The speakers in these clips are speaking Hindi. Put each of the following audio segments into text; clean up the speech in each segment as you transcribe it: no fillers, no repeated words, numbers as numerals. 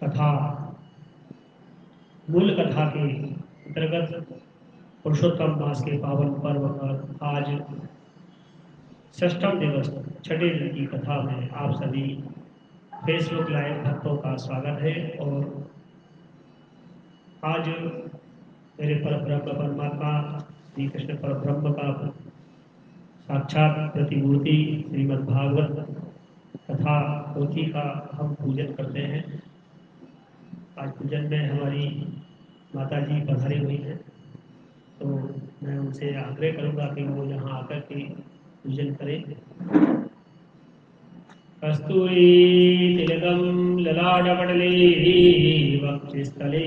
कथा मूल कथा के अंतर्गत पुरुषोत्तम मास के पावन पर्व पर आज षष्ठम दिवस छठे दिन की कथा में आप सभी फेसबुक लाइव भक्तों का स्वागत है। और आज मेरे परब्रह्म परमात्मा श्री कृष्ण परब्रह्म का साक्षात प्रतिमूर्ति श्रीमद् भागवत कथा पोथी का हम पूजन करते हैं। आज पूजन में हमारी माता जी पधारी हुई हैं, तो मैं उनसे आग्रह करूंगा कि वो यहाँ आकर के पूजन करें। कस्तूरी तिलकं ललाटपटले वक्षस्थले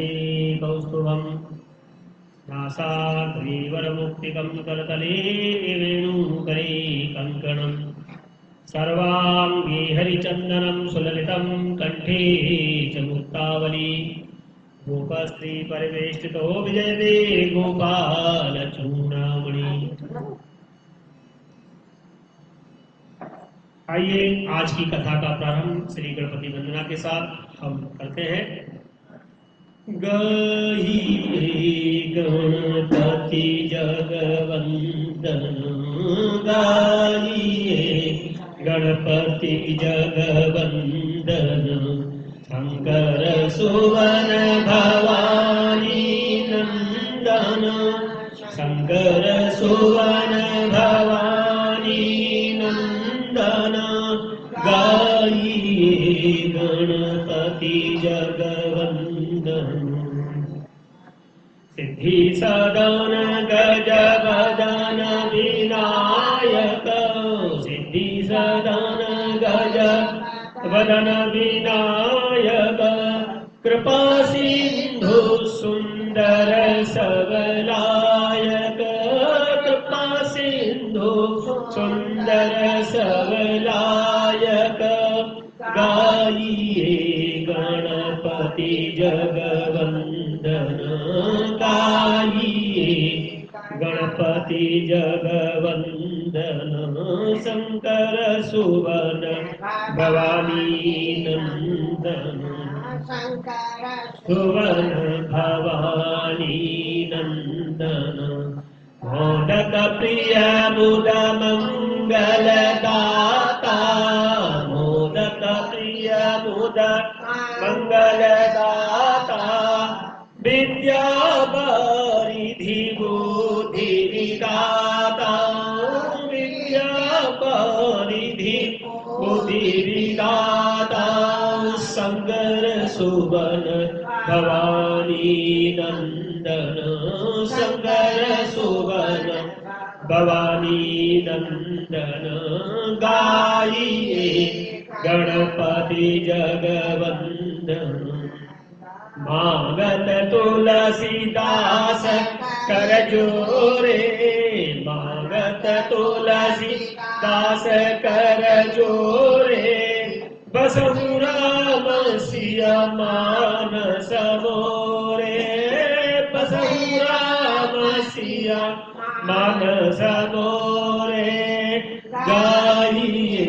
कौस्तुभं नासाग्रीवरमुक्तिकं करतले वेणुकरे कङ्कणं सर्वाङ्गे हरिचन्दनं सुललितं कंठे च मुक्तावली गोपस्त्री परिवेष्टितो विजयते गोपाल चूड़ामणि। आइए आज की कथा का प्रारंभ श्री गणपति वंदना के साथ हम करते हैं। गाइए गणपति जगवंदन, गाइए गणपति जगवंदन, शंकर सुवन भवानी नंदन, शंकर सुवन भवानी नंदन, गाइए गणपति जगवंदन। सिद्धि सदन गजवदन विनायक, सिद्धि सदन गजवदन विनायक, कृपा सिंधु सुंदर सबलायक, कृपा सिंधु सुंदर सबलायक, गाइए गणपति जगवंदन, गाइए गणपति जगवंदन, शंकर सुवन भवानी नंदन, शंकर सुवन भवानी नंदन, मोदक प्रिय मुद मंगलदाता, मोदक प्रिय मुद मंगलदाता, विद्या परिधि बुद्धि विदाता, विद्या परिधि बुद्धि विदाता, शंकर सुवन भवानी नंदन, शंकर सुवन भवानी नंदन, गाइए गणपति जगवंदन। मांगत तुलसीदास कर जोरे, मांगत तुलसीदास कर जोरे, बसहु राम सिया मानस मोरे, बसहु राम सिया मानस मोरे, गाइए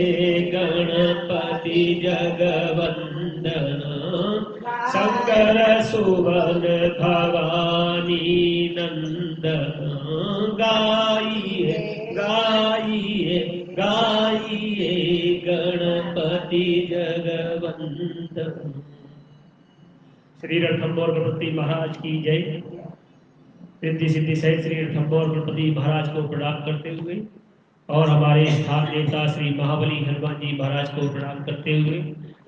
गणपति जगवंदन, शंकर सुवन भवानी नंदन, गाइए गाइए गाइए गणपति जगवंदन। श्री रणथंबोर गणपति महाराज की जय। रिद्धि सिद्धि सहित श्री रणथंबोर गणपति महाराज को प्रणाम करते हुए और हमारे स्थान देवता श्री महाबली हनुमान जी महाराज को प्रणाम करते हुए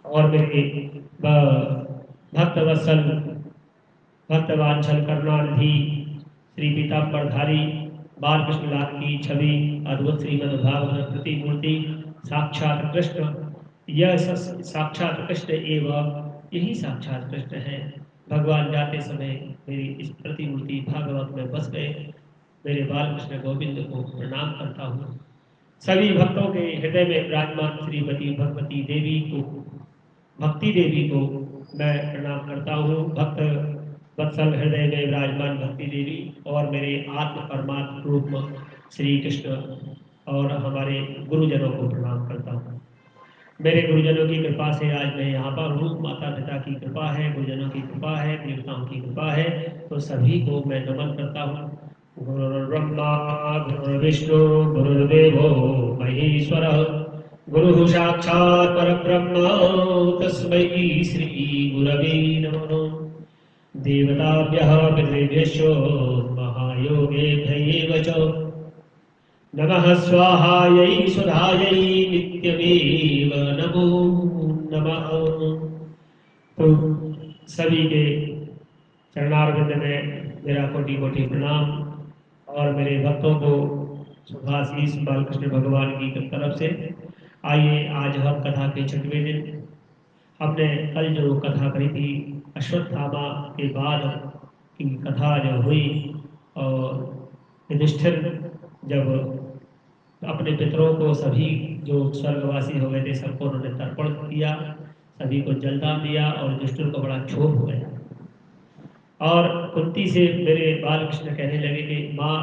और मेरे भक्त वत्सल भक्तवांछल करुणानिधि श्री पीताम्बरधारी बालकृष्ण लाल की छवि अद्भुत श्रीमद् भागवत प्रतिमूर्ति साक्षात कृष्ण, यह साक्षात कृष्ण एवं यही साक्षात कृष्ण है। भगवान जाते समय मेरी इस प्रतिमूर्ति भागवत में बस गए। मेरे बालकृष्ण गोविंद को प्रणाम करता हूँ। सभी भक्तों के हृदय में विराजमान श्रीमती भगवती देवी को, भक्ति देवी को मैं प्रणाम करता हूँ। भक्त वत्सल हृदय में विराजमान भक्ति देवी और मेरे आत्म परमात्म रूप श्री कृष्ण और हमारे गुरुजनों को प्रणाम करता हूँ। मेरे गुरुजनों की कृपा से आज मैं यहाँ पर हूँ। माता पिता की कृपा है, गुरुजनों की कृपा है, देवताओं की कृपा है, तो सभी को मैं नमन करता हूँ। गुरुर्ब्रह्मा गुरुर्विष्णु गुरुर्देवो महेश्वर, गुरु साक्षात् परब्रह्म तस्मै श्री गुरवे नमः। देवताभ्यः पितृभ्यश्च महायोगेभ्य च नमः स्वाहायै स्वधायै नित्यमेव नमो नमः। तो सभी के चरणारविंद में मेरा कोटि कोटि प्रणाम और मेरे भक्तों को शुभाशीष बालकृष्ण भगवान की तरफ से। आइए आज हम कथा के 6वें दिन, हमने कल जो कथा कही थी अश्वत्थामा के बाद की कथा जो हुई, और युधिष्ठिर जब अपने पितरों को सभी जो स्वर्गवासी हो गए थे सबको उन्होंने तर्पण किया, सभी को जलदान दिया और युधिष्ठिर को बड़ा क्षोभ हो गया। और कुंती से मेरे बालकृष्ण कहने लगे कि माँ,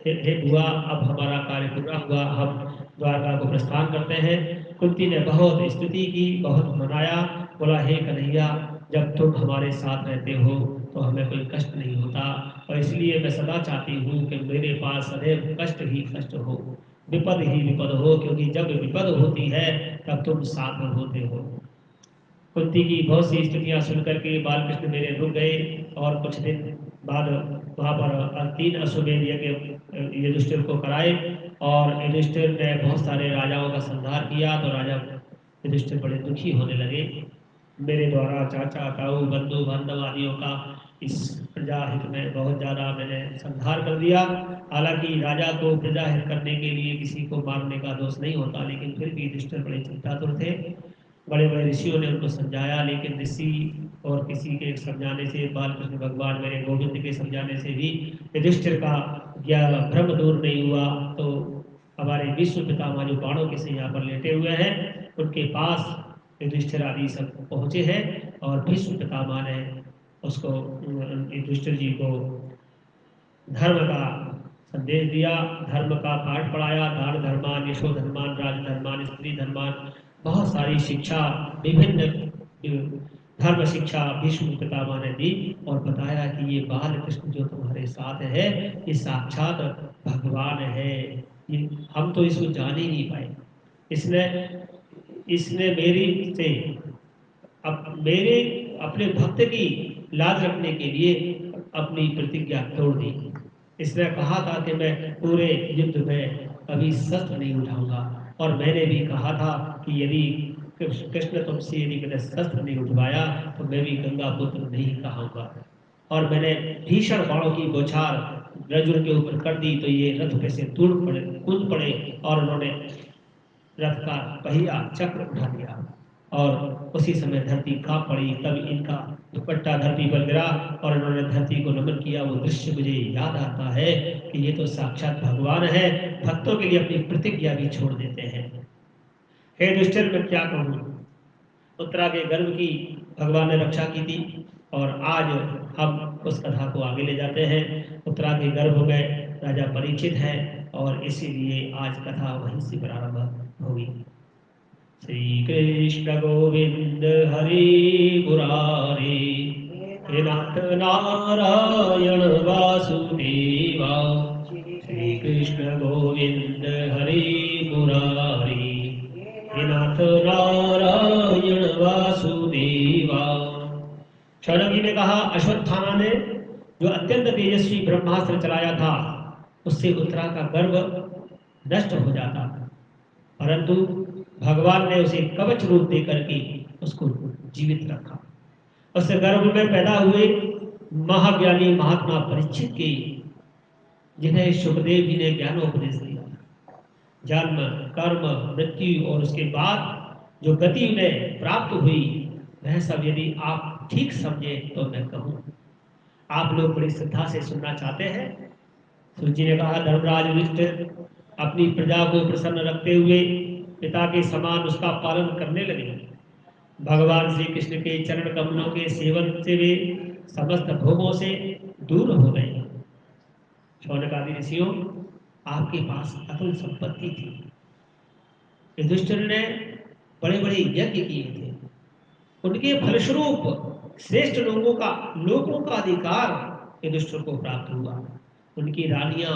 हे बुआ, अब हमारा कार्य पूरा हुआ, हम द्वारका को प्रस्थान करते हैं। कुंती ने बहुत स्तुति की, बहुत मनाया, बोला हे कन्हैया, जब तुम हमारे साथ रहते हो तो हमें कोई कष्ट नहीं होता, और इसलिए मैं सदा चाहती हूँ कि मेरे पास सदैव कष्ट ही कष्ट हो, विपद ही विपद हो, क्योंकि जब विपद होती है तब तुम साथ में होते हो। कुंती की बहुत सी स्तुतियां सुनकर के बालकृष्ण मेरे रुक गए, और कुछ दिन बाद वहाँ पर 3 अश्वमेध यज्ञ युधिष्ठिर को कराए, और युधिष्ठिर ने बहुत सारे राजाओं का संहार किया, तो राजा युधिष्ठिर बड़े दुखी होने लगे। मेरे द्वारा चाचा ताऊ बंधु बांधव आदियों का इस प्रजा हित में बहुत ज्यादा मैंने संहार कर दिया। हालांकि राजा को प्रजा हित करने के लिए किसी को मारने का दोष नहीं होता, लेकिन फिर भी युधिष्ठिर बड़े चिंतातुर थे। बड़े बड़े ऋषियों ने उनको समझाया, लेकिन ऋषि और किसी के समझाने से, बालकृष्ण भगवान मेरे गोविंद के समझाने से भी युधिष्ठिर का ज्ञान भ्रम दूर नहीं हुआ। तो हमारे विश्व पितामह जो बाणों के से यहाँ पर लेटे हुए हैं, उनके पास युधिष्ठिर आदि सब पहुंचे हैं, और भीष्म पितामह ने उसको युधिष्ठिर जी को धर्म का संदेश दिया, धर्म का पाठ पढ़ाया, दान धर्मान, यशो धर्मान, राज धर्मान, स्त्री धर्मान, बहुत सारी शिक्षा, विभिन्न धर्म शिक्षा भीष्म पितामह ने दी, और बताया कि ये बाल कृष्ण जो तुम्हारे साथ है ये साक्षात भगवान है। ये हम तो इसको जान ही नहीं पाए। इसने इसने मेरी से अब मेरे अपने भक्त की लाज रखने के लिए अपनी प्रतिज्ञा तोड़ दी। इसने कहा था कि मैं पूरे युद्ध में कभी शस्त्र नहीं उठाऊंगा, और मैंने भी कहा था कि यदि कृष्ण तुमसे यदि मैंने शस्त्र नहीं उठवाया तो मैं भी गंगा पुत्र नहीं कहूंगा। और मैंने भीषण बाणों की बौछार अर्जुन के ऊपर कर दी, तो ये रथ पे से कूद पड़े, और उन्होंने रथ का पहिया चक्र उठा लिया, और उसी समय धरती कांप पड़ी। तब इनका दुपट्टा धरती पर गिरा और इन्होंने धरती को नमन किया। वो दृश्य मुझे याद आता है कि ये तो साक्षात भगवान है, भक्तों के लिए अपनी प्रतिज्ञा भी छोड़ देते हैं। हे युधिष्ठिर, मैं क्या कहूँ, उत्तरा के गर्भ की भगवान ने रक्षा की थी, और आज हम उस कथा को आगे ले जाते हैं। उत्तरा के गर्भ में राजा परीक्षित है, और इसीलिए आज कथा वहीं से प्रारंभ होगी। श्री कृष्ण गोविंद हरि मुरारी, हे नाथ नारायण वासुदेवा। श्री कृष्ण गोविंद हरि मुरारी, हे नाथ नारायण वासुदेवा। शौनक ने कहा, अश्वत्थामा ने जो अत्यंत तेजस्वी ब्रह्मास्त्र चलाया था उससे उत्तरा का गर्भ नष्ट हो जाता, परंतु भगवान ने उसे कवच रूप देकर के उसको जीवित रखा। उस गर्भ में पैदा हुए महाज्ञानी महात्मा परीक्षित के, जिन्हें सुखदेव जी ने ज्ञानोपदेश दिया, जन्म कर्म मृत्यु और उसके बाद जो गति उन्हें प्राप्त हुई, वह सब यदि आप ठीक समझे तो मैं कहूँ। आप लोग बड़ी श्रद्धा से सुनना चाहते हैं। सूर्य जी ने कहा, धर्मराज युधिष्ठिर अपनी प्रजा को प्रसन्न रखते हुए पिता के समान उसका पालन करने लगे। भगवान श्री कृष्ण के चरण कमलों के सेवन से वे समस्त भोगों से दूर हो गए। शौनक आदि ऋषियों, आपके पास अतुल संपत्ति थी। युधिष्ठिर ने बड़े बड़े यज्ञ किए थे। उनके फलस्वरूप श्रेष्ठ लोगों का अधिकार युधिष्ठिर को प्राप्त हुआ। उनकी रानियां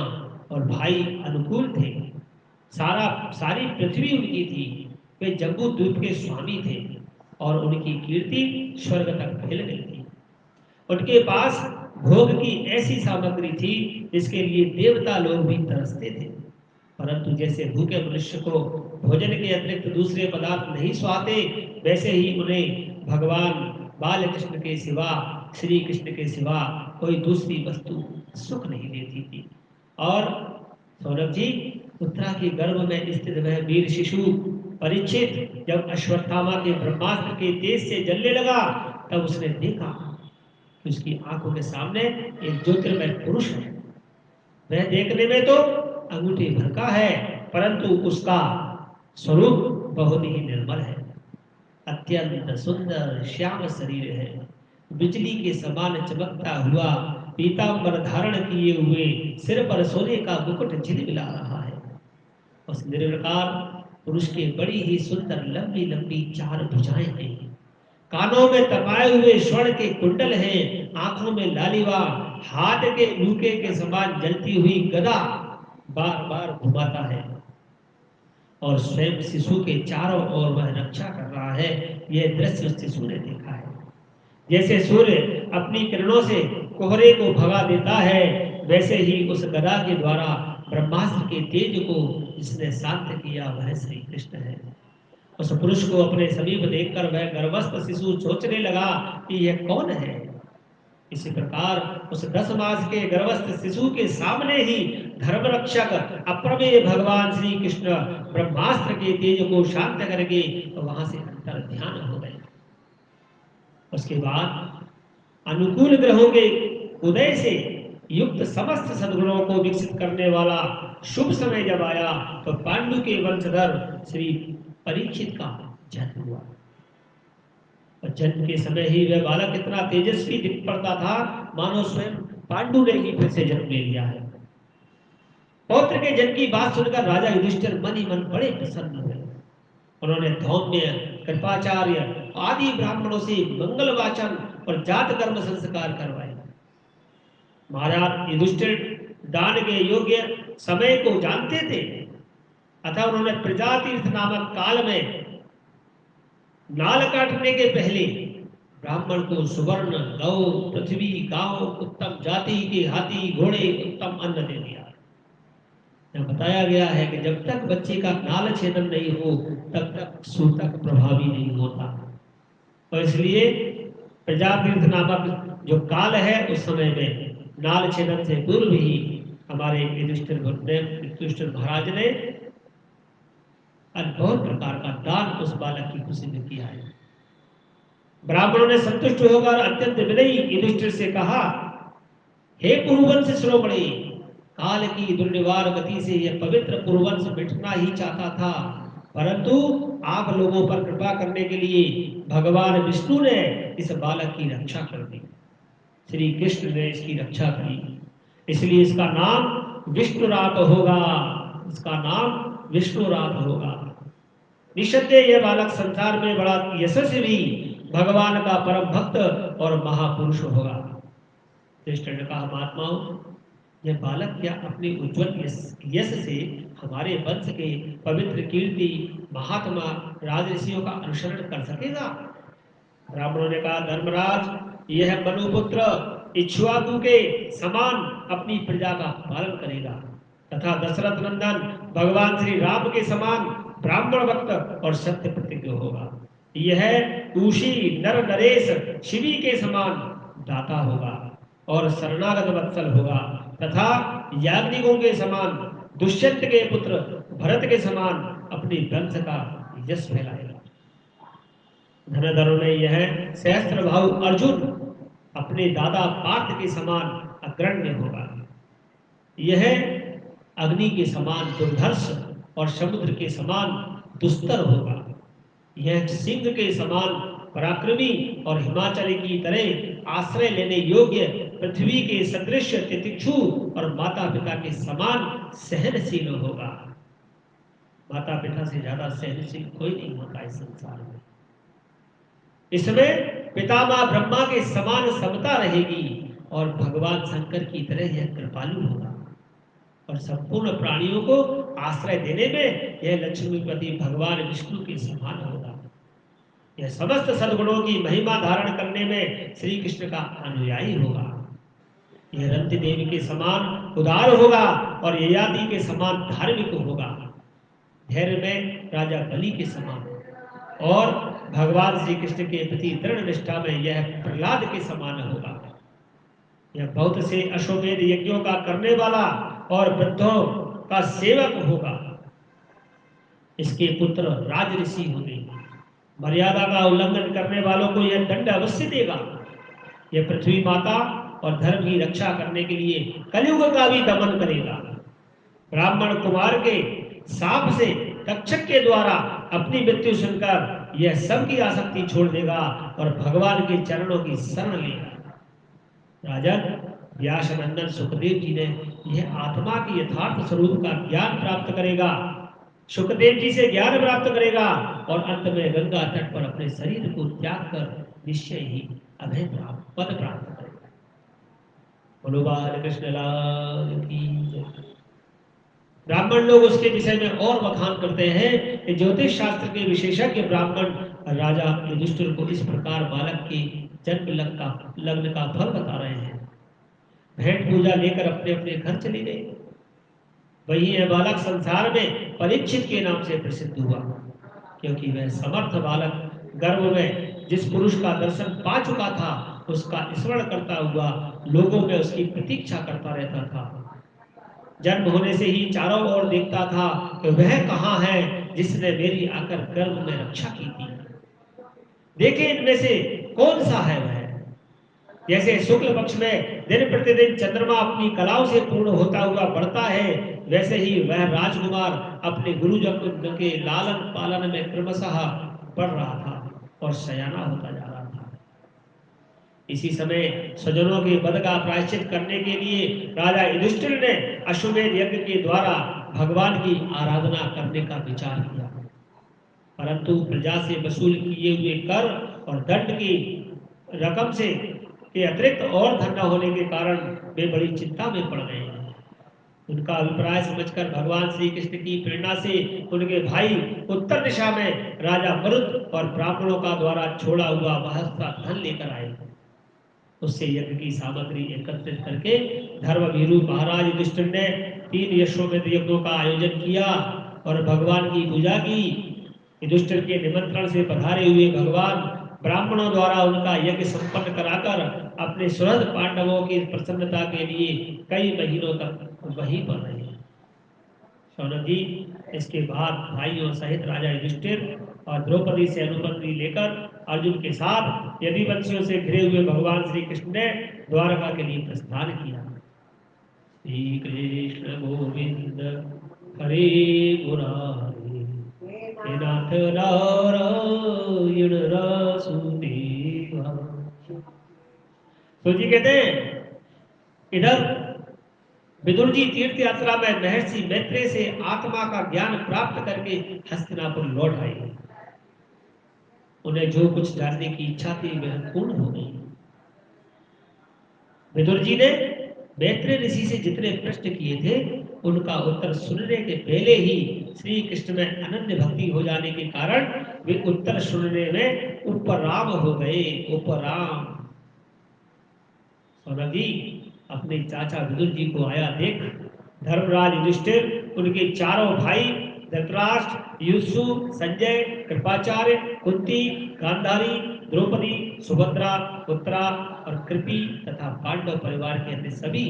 और भाई अनुकूल थे। सारी पृथ्वी उनकी थी। वे जम्बू द्वीप के स्वामी थे और उनकी कीर्ति स्वर्ग तक फैल गई थी। उनके पास भोग की ऐसी सामग्री थी जिसके लिए देवता लोग भी तरसते थे। परंतु जैसे भूखे मनुष्य को भोजन के अतिरिक्त दूसरे पदार्थ नहीं सुहाते, वैसे ही उन्हें भगवान बाल कृष्ण के सिवा, श्री कृष्ण के सिवा कोई दूसरी वस्तु सुख नहीं देती थी। और सौरभ जी, उत्तरा के गर्भ में स्थित वह वीर शिशु परीक्षित जब अश्वत्थामा के ब्रह्मास्त्र के तेज से जलने लगा, तब उसने देखा कि उसकी आंखों के सामने एक ज्योतिर्मय पुरुष है। वह देखने में तो अंगूठी भर का है, परंतु उसका स्वरूप बहुत ही निर्मल है। अत्यंत सुंदर श्याम शरीर है। बिजली के समान चमकता हुआ पीतांबर धारण किए हुए सिर पर सोने का मुकुट झिलमिला रहा है। उस निर्विकार पुरुष के बड़ी ही सुंदर लंबी लंबी 4 भुजाएं हैं। कानों में तपाए हुए स्वर्ण के कुंडल हैं। आंखों में लालिवा, हाथ के लूके के समान जलती हुई गदा बार बार घुमाता है और स्वयं शिशु के चारों ओर वह रक्षा कर रहा है। यह दृश्य उस शिशु ने देखा है। जैसे सूर्य अपनी किरणों से कोहरे को भगा देता है, वैसे ही उस गदा के द्वारा ब्रह्मास्त्र के तेज को जिसने शांत किया वह श्री कृष्ण है। उस पुरुष को अपने समीप देखकर वह गर्भस्थ शिशु सोचने लगा कि यह कौन है। इसी प्रकार उस 10 मास के गर्भस्थ शिशु के सामने ही धर्म रक्षक अप्रमेय भगवान श्री कृष्ण ब्रह्मास्त्र के तेज को शांत करके वहां से अंतर ध्यान हो गए। उसके बाद अनुकूल ग्रहों के उदय से युक्त समस्त सद्गुणों को विकसित करने वाला शुभ समय जब आया, तो पांडु के वंशधर श्री परीक्षित का जन्म हुआ। और जन्म के समय ही वह बालक इतना तेजस्वी दिख पड़ता था, मानो स्वयं पांडु ने ही फिर से जन्म ले लिया है। पौत्र के जन्म की बात सुनकर राजा युधिष्ठिर मन ही मन बड़े प्रसन्न हुए। उन्होंने धौम्य, कृपाचार्य आदि ब्राह्मणों से मंगल वाचन और जात कर्म संस्कार करवाए। महाराज युधिष्ठिर दान के योग्य समय को जानते थे, अतः उन्होंने प्रजातीर्थ नामक काल में नाल काटने के पहले ब्राह्मण को सुवर्ण, गौ, पृथ्वी, गांव, उत्तम जाति के हाथी घोड़े, उत्तम अन्न दे दिया। बताया गया है कि जब तक बच्चे का नाल छेदन नहीं हो तब तक सूतक प्रभावी नहीं होता। और इसलिए प्रजातीर्थ नामक जो काल है, उस समय में नाल छेदन से पूर्व ही हमारे युधिष्ठिर महाराज ने बहुत प्रकार का दान उस बालक की खुशी में किया है। ब्राह्मणों ने संतुष्ट होकर अत्यंत विनयी युधिष्ठिर से कहा, हे पुरुवंश शिरोमणि, काल की दुर्निवार गति से यह पवित्र पुरुवंश मिटना ही चाहता था, परंतु आप लोगों पर कृपा करने के लिए भगवान विष्णु ने इस बालक की रक्षा कर दी। श्री कृष्ण ने इसकी रक्षा की, इसलिए इसका नाम विष्णुरात होगा। इसका नाम विष्णुरात होगा। निश्चय यह बालक संसार में बड़ा यशस्वी, भगवान का परम भक्त और महापुरुष होगा। कृष्ण ने कहा, महात्माओं, यह बालक क्या अपने उज्जवल यश से हमारे वंश के पवित्र कीर्ति महात्मा राजऋषियों का अनुसरण कर सकेगा? ब्राह्मणों ने कहा, धर्मराज, यह मनुपुत्र इक्ष्वाकु के समान अपनी प्रजा का पालन करेगा तथा दशरथ नंदन भगवान श्री राम के समान ब्राह्मण भक्त और सत्य प्रतिज्ञ होगा। यह ऊषी नर नरेश शिवी के समान दाता होगा और शरणागत वत्सल होगा तथा याज्ञिकों के समान दुष्यंत के पुत्र भरत के समान अपनी वंश का यश फैलाएगा। धनधरों ने यह सहस्त्र भाव अर्जुन अपने दादा पार्थ के समान अग्रण्य होगा। यह अग्नि के समान दुर्धर्ष और समुद्र के समान दुस्तर होगा। यह सिंह के समान पराक्रमी और हिमाचल की तरह आश्रय लेने योग्य, पृथ्वी के सदृश तितिक्षु और माता पिता के समान सहनशील होगा। माता पिता से ज्यादा सहनशील कोई नहीं होता इस संसार में। इसमें पितामह ब्रह्मा के समान समता रहेगी और भगवान शंकर की तरह यह कृपालु होगा और संपूर्ण प्राणियों को आश्रय देने में यह लक्ष्मीपति भगवान विष्णु के समान होगा। यह समस्त सद्गुणों की महिमा धारण करने में श्री कृष्ण का अनुयायी होगा। यह रंति देवी के समान उदार होगा और ययाति के समान धार्मिक होगा। धैर्य में राजा बलि के समान और भगवान श्री कृष्ण के प्रति दृढ़ निष्ठा में यह प्रहलाद के समान होगा। यह बहुत से अश्वमेध यज्ञों का करने वाला और वृद्धों का सेवक होगा। इसके पुत्र राज ऋषि होंगे। मर्यादा का उल्लंघन करने वालों को यह दंड अवश्य देगा। यह पृथ्वी माता और धर्म की रक्षा करने के लिए कलयुग का भी दमन करेगा। ब्राह्मण कुमार के साप से तक्षक के द्वारा अपनी मृत्यु सुनकर यह सब की आसक्ति छोड़ देगा और भगवान के चरणों की शरण लेगा। राजन, व्यास नंदन सुखदेव जी ने यह आत्मा के यथार्थ स्वरूप का ज्ञान प्राप्त करेगा, सुखदेव जी से ज्ञान प्राप्त करेगा और अंत में गंगा तट पर अपने शरीर को त्याग कर निश्चय ही अभय पद प्राप्त करेगा। बोलो बाल कृष्ण लाल की जय। ब्राह्मण लोग उसके विषय में और बखान करते हैं कि ज्योतिष शास्त्र के विशेषज्ञ ब्राह्मण राजा युधिष्ठिर को इस प्रकार बालक के जन्म लग्न का फल बता रहे हैं। भेंट पूजा लेकर अपने अपने घर चले गए। वही यह बालक संसार में परीक्षित के नाम से प्रसिद्ध हुआ, क्योंकि वह समर्थ बालक गर्भ में जिस पुरुष का दर्शन पा चुका था उसका स्मरण करता हुआ लोगों में उसकी प्रतीक्षा करता रहता था। जन्म होने से ही चारों ओर देखता था कि वह कहाँ है जिसने मेरी आकर गर्भ में रक्षा की थी। देखे इनमें से कौन सा है वह। जैसे शुक्ल पक्ष में दिन प्रतिदिन चंद्रमा अपनी कलाओं से पूर्ण होता हुआ बढ़ता है, वैसे ही वह राजकुमार अपने गुरुजन के लालन पालन में क्रमशः बढ़ रहा था और सयाना होता जा रहा था। इसी समय स्वजनों के वध का प्रायश्चित करने के लिए राजा युधिष्ठिर ने अश्वमेध यज्ञ के द्वारा भगवान की आराधना करने का विचार किया, परंतु प्रजा से वसूल किए हुए कर और दंड की रकम से के अतिरिक्त और धन न होने के कारण वे बड़ी चिंता में पड़ गए। उनका अभिप्राय समझकर भगवान श्री कृष्ण की प्रेरणा से उनके भाई उत्तर दिशा में राजा मरुत और ब्राह्मणों का द्वारा छोड़ा हुआ महत्ता धन लेकर आए। उससे यज्ञ की सामग्री एकत्रित करके धर्मवीरू महाराज युधिष्ठिर ने 3 अश्वमेध यज्ञों का आयोजन किया और भगवान की पूजा की। युधिष्ठिर के निमंत्रण से पधारे हुए भगवान ब्राह्मणों द्वारा उनका यज्ञ संपन्न कराकर अपने सुहृद पांडवों की प्रसन्नता के लिए कई महीनों तक वहीं पर रहे। शौनक जी, इसके बाद भाइयों सहित राजा युधिष्ठिर और द्रौपदी से अनुमति लेकर अर्जुन के साथ यदुवंशियों से घिरे हुए भगवान श्री कृष्ण ने द्वारका के लिए प्रस्थान किया। श्री कृष्ण गोविंद हरे मुरारी नाथ नारायण वासुदेवा। तो जी कहते हैं इधर विदुर जी तीर्थ यात्रा में महर्षि मैत्रेय से आत्मा का ज्ञान प्राप्त करके हस्तिनापुर लौट आए। उन्हें जो कुछ जानने की इच्छा थी वह पूर्ण हो गई। विदुर जी ने मैत्रेय ऋषि से जितने प्रश्न किए थे उनका उत्तर सुनने के पहले ही श्री कृष्ण में अनन्य भक्ति हो जाने के कारण वे उत्तर सुनने में उपराम हो गए। उपराम। सौनक जी, अपने चाचा विदुर जी को आया देख धर्मराज युधिष्ठिर, उनके चारों भाई धृतराष्ट्र, युसु, संजय, कृपाचार्य, कुंती, गांधारी, द्रौपदी, सुभद्रा, उत्तरा और कृपी तथा पांडव परिवार के अन्य सभी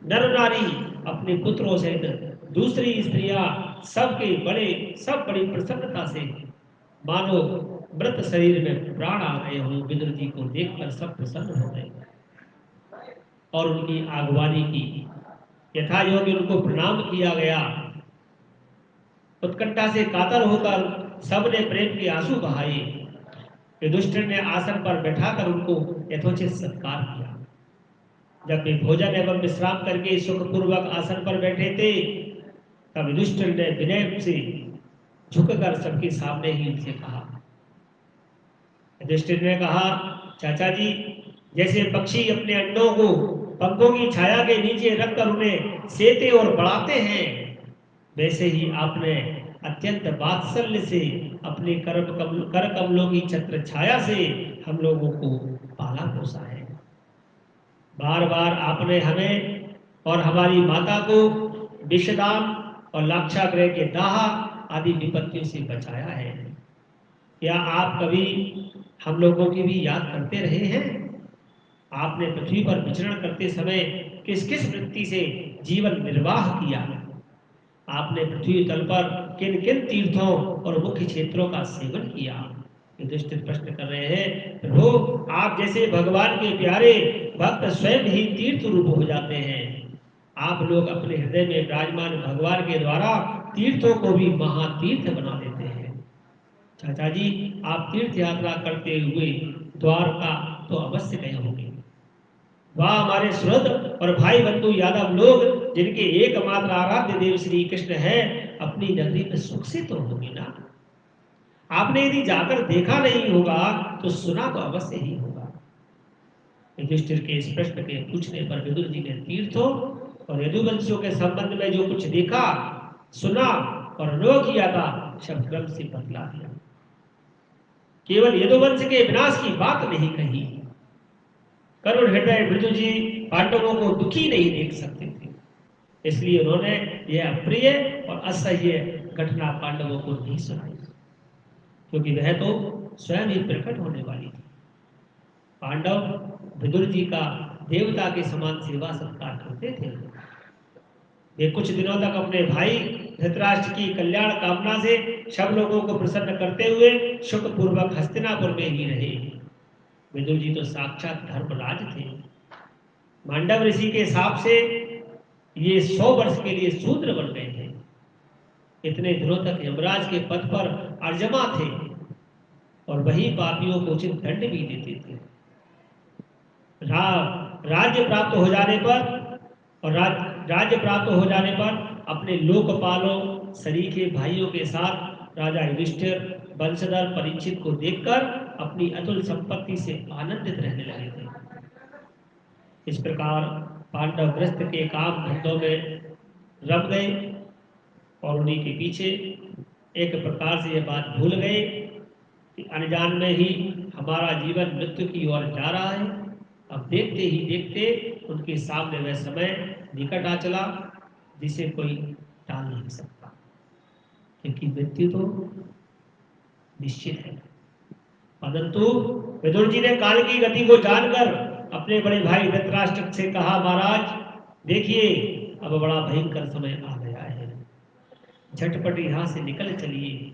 नर नारी अपने पुत्रों सहित दूसरी स्त्रियां सब बड़ी प्रसन्नता से मानो मृत शरीर में प्राण आ गए हो विदुर जी को देखकर सब प्रसन्न हो गए और उनकी आगवानी की। यथा योग्य उनको प्रणाम किया गया। उत्कंठा से कातर होकर सबने प्रेम के आंसू बहाए। युधिष्ठिर ने आसन पर बैठाकर उनको यथोचित सत्कार किया। जब वे भोजन एवं विश्राम करके सुखपूर्वक आसन पर बैठे थे तब युधिष्ठिर ने विनय से झुककर सबके सामने ही उनसे कहा। युधिष्ठिर ने कहा, चाचा जी, जैसे पक्षी अपने अंडों को पंखों की छाया के नीचे रखकर उन्हें सेते और बढ़ाते हैं, वैसे ही आपने अत्यंत वात्सल्य से अपने कर कमलों की छत्र छाया से हम लोगों को पाला पोसा है। बार बार आपने हमें और हमारी माता को विषदान और लाक्षागृह के दाह आदि विपत्तियों से बचाया है। क्या आप कभी हम लोगों की भी याद करते रहे हैं? आपने पृथ्वी पर विचरण करते समय किस किस वृत्ति से जीवन निर्वाह किया? आपने पृथ्वी तल पर किन किन तीर्थों और मुख्य क्षेत्रों का सेवन किया? युधिष्ठिर प्रश्न कर रहे हैं, प्रभु, आप जैसे भगवान के प्यारे भक्त स्वयं ही तीर्थ रूप हो जाते हैं। आप लोग अपने हृदय में विराजमान भगवान के द्वारा तीर्थों को भी महातीर्थ बना देते हैं। चाचा जी, आप तीर्थ यात्रा करते हुए द्वारका तो अवश्य गए होंगे। वह हमारे सुहृद और भाई बंधु यादव लोग, जिनके एकमात्र आराध्य देव श्री कृष्ण है, अपनी नगरी में सुख से तो होंगे ना। आपने यदि जाकर देखा नहीं होगा तो सुना तो अवश्य ही होगा। युधिष्ठिर के इस प्रश्न के पूछने पर विदुर जी ने तीर्थों और यदुवंशियों के संबंध में जो कुछ देखा, सुना और अनुभव किया था, शब्द क्रम से बतला दिया। केवल यदुवंश के विनाश की बात नहीं कही। करुण हृदय विदुर जी पांडवों को दुखी नहीं देख सकते थे, इसलिए उन्होंने यह अप्रिय और असह्य घटना पांडवों को नहीं सुनाई, क्योंकि वह तो स्वयं ही प्रकट होने वाली थी। पांडव विदुर जी का देवता के समान सेवा सत्कार करते थे। वे कुछ दिनों तक अपने भाई धृतराष्ट्र की कल्याण कामना से सब लोगों को प्रसन्न करते हुए सुख पूर्वक हस्तिनापुर में ही रहे। विदुर जी तो साक्षात धर्मराज थे। मांडव ऋषि के हिसाब से ये 100 वर्ष के लिए शूद्र बन गए थे। इतने दिनों तक यमराज के पद पर अर्जमा थे और वही पापियों को उचित दंड भी देते थे। राज्य प्राप्त हो जाने पर और राज्य प्राप्त हो जाने पर अपने लोकपालों सरीखे भाइयों के साथ राजा युधिष्ठिर वंशधर परीक्षित को देखकर अपनी अतुल संपत्ति से आनंदित रहने लगे थे। इस प्रकार पांडव ग्रस्त के काम धंधों में रम गए और उन्हीं के पीछे एक प्रकार से यह बात भूल गए कि अनजान में ही हमारा जीवन मृत्यु की ओर जा रहा है। अब देखते ही देखते उनके सामने वह समय निकट आ चला जिसे कोई टाल नहीं सकता, क्योंकि मृत्यु तो निश्चित है। परंतु विदुर जी ने काल की गति को जानकर अपने बड़े भाई धृतराष्ट्र से कहा, महाराज देखिए, अब बड़ा भयंकर समय आ गया है, झटपट यहाँ से निकल चलिए।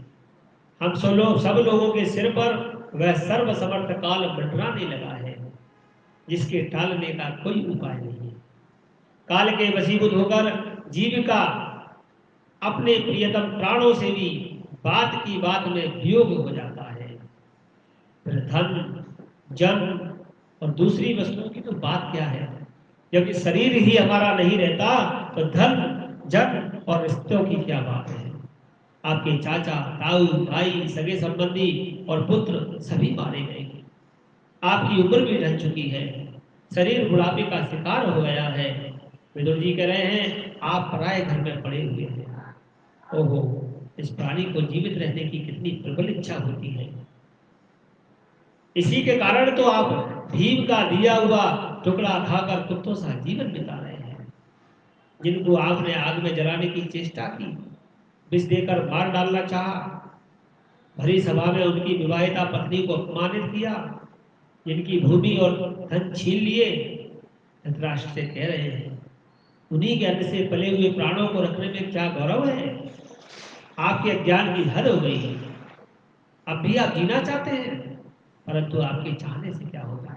हम सब लोगों के सिर पर वह सर्वसमर्थ काल मंडराने लगा है, जिसके टालने का कोई उपाय नहीं है। काल के वशीभूत होकर जीविका अपने प्रियतम प्राणों से भी बात की बात में वियोग हो जाता है। फिर धन, जन और दूसरी वस्तुओं की तो बात क्या है, जबकि शरीर ही हमारा नहीं रहता तो धन, जन और रिश्तों की क्या बात है। आपके चाचा, ताऊ, भाई, सगे संबंधी और पुत्र सभी मारे गए। आपकी उम्र भी ढल चुकी है, शरीर बुढ़ापे का शिकार हो गया है। विदुर जी कह रहे हैं, आप पराये घर में पड़े हुए हैं। ओहो, इस प्राणी को जीवित रहने की कितनी प्रबल इच्छा होती है। इसी के कारण तो आप भीम का दिया हुआ टुकड़ा खाकर कुत्तों सा जीवन बिता रहे हैं। जिनको आपने आग में जलाने की चेष्टा की, विष देकर मार डालना चाहा, भरी सभा में उनकी विवाहिता पत्नी को अपमानित किया, जिनकी भूमि और धन छीन लिए, धृतराष्ट्र से कह रहे हैं, उन्हीं के अन्न से पले हुए प्राणों को रखने में क्या गौरव है। आपके अज्ञान की हद हो गई है। अब भी आप जीना चाहते हैं, परंतु आपके चाहने से क्या होगा।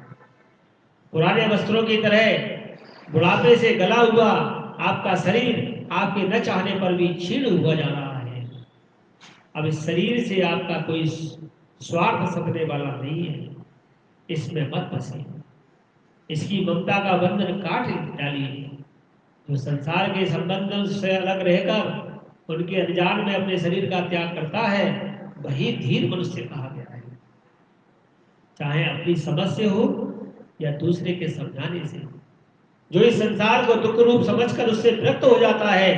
पुराने वस्त्रों की तरह बुढ़ापे से गला हुआ आपका शरीर आपके न चाहने पर भी क्षीण हुआ जा रहा है। अब इस शरीर से आपका कोई स्वार्थ समझने वाला नहीं है, इसमें मत फंसिए। इसकी ममता का बंधन काट डालिए। जो संसार के संबंधों से अलग रहकर उनके अनजान में अपने शरीर का त्याग करता है, वही धीर मनुष्य कहा गया है। चाहे अपनी समझ से हो या दूसरे के समझाने से। जो इस संसार को दुख रूप समझकर उससे विरक्त हो जाता है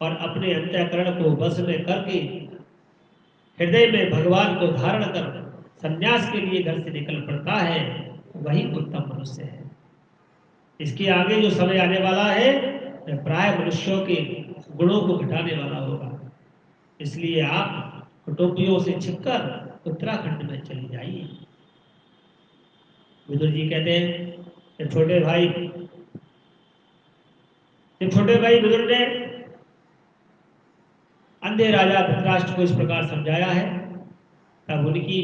और अपने अंतःकरण को बस में करके हृदय में भगवान को धारण कर संन्यास के लिए घर से निकल पड़ता है, वही उत्तम मनुष्य है। इसके आगे जो समय आने वाला है वह प्राय मनुष्यों के गुणों को घटाने वाला होगा। इसलिए आप कुटुंबियों से छिपकर उत्तराखंड में चली जाइए। विदुर जी कहते हैं कि छोटे भाई विदुर ने अंधे राजा धृतराष्ट्र को इस प्रकार समझाया है। तब उनकी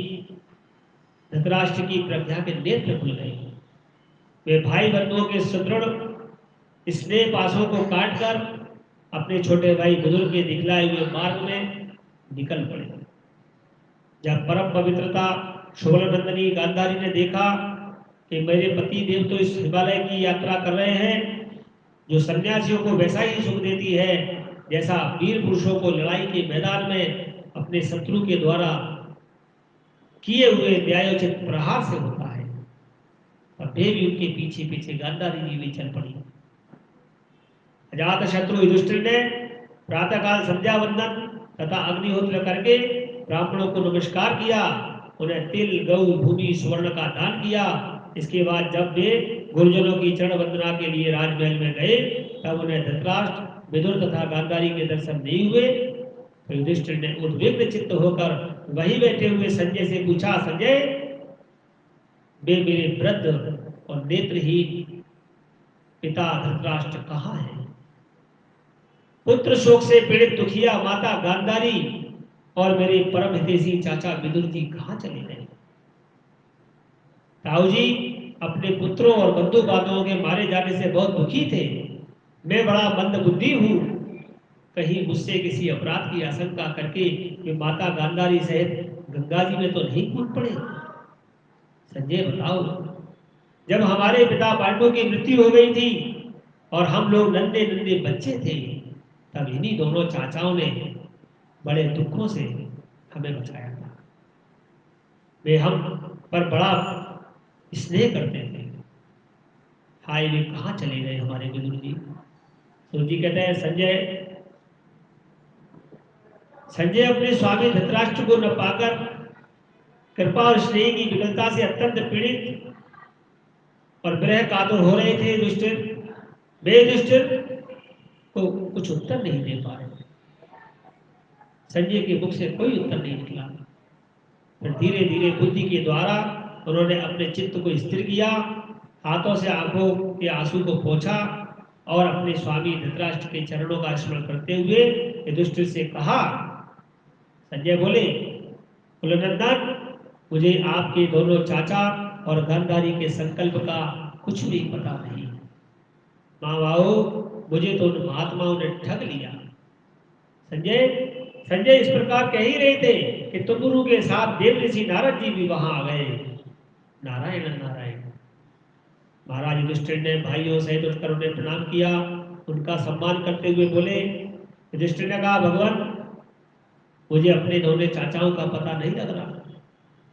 धृतराष्ट्र की प्रज्ञा के नेत्र खुल गए। वे भाई बंधुओं के सुदृढ़ स्नेह पासों को काटकर अपने छोटे भाई विदुर के दिखलाए हुए मार्ग में निकल पड़े। जब परम पवित्रता शोभनंदनी गांधारी ने देखा कि मेरे पति देव तो इस हिमालय की यात्रा कर रहे हैं जो सन्यासियों को वैसा ही सुख देती है जैसा वीर पुरुषों को लड़ाई के मैदान में अपने शत्रु के द्वारा किए हुए न्यायोचित प्रहार से होता है, और वे भी उनके पीछे पीछे गांधारी जी भी चल पड़ी। अजात शत्रु युधिष्ठिर ने प्रातःकाल संध्या वंदन तथा अग्निहोत्र करके ब्राह्मणों को नमस्कार किया, उन्हें तिल गौ भूमि स्वर्ण का दान किया। इसके बाद जब वे गुरुजनों की चरण वंदना के लिए राजमहल में गए तब उन्हें धृतराष्ट्र विदुर तथा गांधारी के दर्शन नहीं हुए। तो युधिष्ठिर ने उद्विग्न चित्त होकर वहीं बैठे हुए संजय से पूछा, संजय वे मेरे वृद्ध और नेत्रहीन पिता धृतराष्ट्र कहाँ है? पुत्र शोक से पीड़ित दुखिया माता गांधारी और मेरे परम हितैषी चाचा विदुर जी कहाँ चले गए? ताऊ जी अपने पुत्रों और बंधु बांधवों के मारे जाने से बहुत दुखी थे। मैं बड़ा मंद बुद्धि हूँ, कहीं मुझसे किसी अपराध की आशंका करके वे माता गांधारी सहित गंगा जी में तो नहीं कूद पड़े? संजय बताओ, जब हमारे पिता पांडु की मृत्यु हो गई थी और हम लोग नन्हे नन्हे बच्चे थे, तब इन्हीं दोनों चाचाओं ने बड़े दुखों से हमें बचाया था। वे हम पर बड़ा स्नेह करते थे। हाय वे कहाँ चले गए हमारे विदुर जी? तो जी कहते हैं, संजय अपने स्वामी धृतराष्ट्र को न पाकर कृपा और स्नेह की विकलता से अत्यंत पीड़ित और विरह कातुर हो रहे थे। युधिष्ठिर को कुछ उत्तर नहीं दे पा रहे थे। संजय के मुख से कोई उत्तर नहीं निकला। फिर धीरे धीरे बुद्धि के द्वारा उन्होंने अपने चित्त को स्थिर किया, हाथों से आंखों के आंसू को पोंछा और अपने स्वामी धृतराष्ट्र के चरणों का स्मरण करते हुए युधिष्ठिर से कहा। संजय बोले, कुलनंदन, मुझे आपके दोनों चाचा और गांधारी के संकल्प का कुछ भी पता नहीं। माँ बाबू, मुझे तो उन महात्माओं ने ठग लिया। संजय इस प्रकार कह ही रहे थे कि तुमरु के साथ देव ऋषि नारद जी भी वहां आ गए। नारायण नारायण। महाराज युधिष्ठिर ने भाइयों सहित उठकर उन्हें प्रणाम किया। उनका सम्मान करते हुए बोले। युधिष्ठिर ने कहा, भगवान, मुझे अपने दोनों चाचाओं का पता नहीं लग रहा।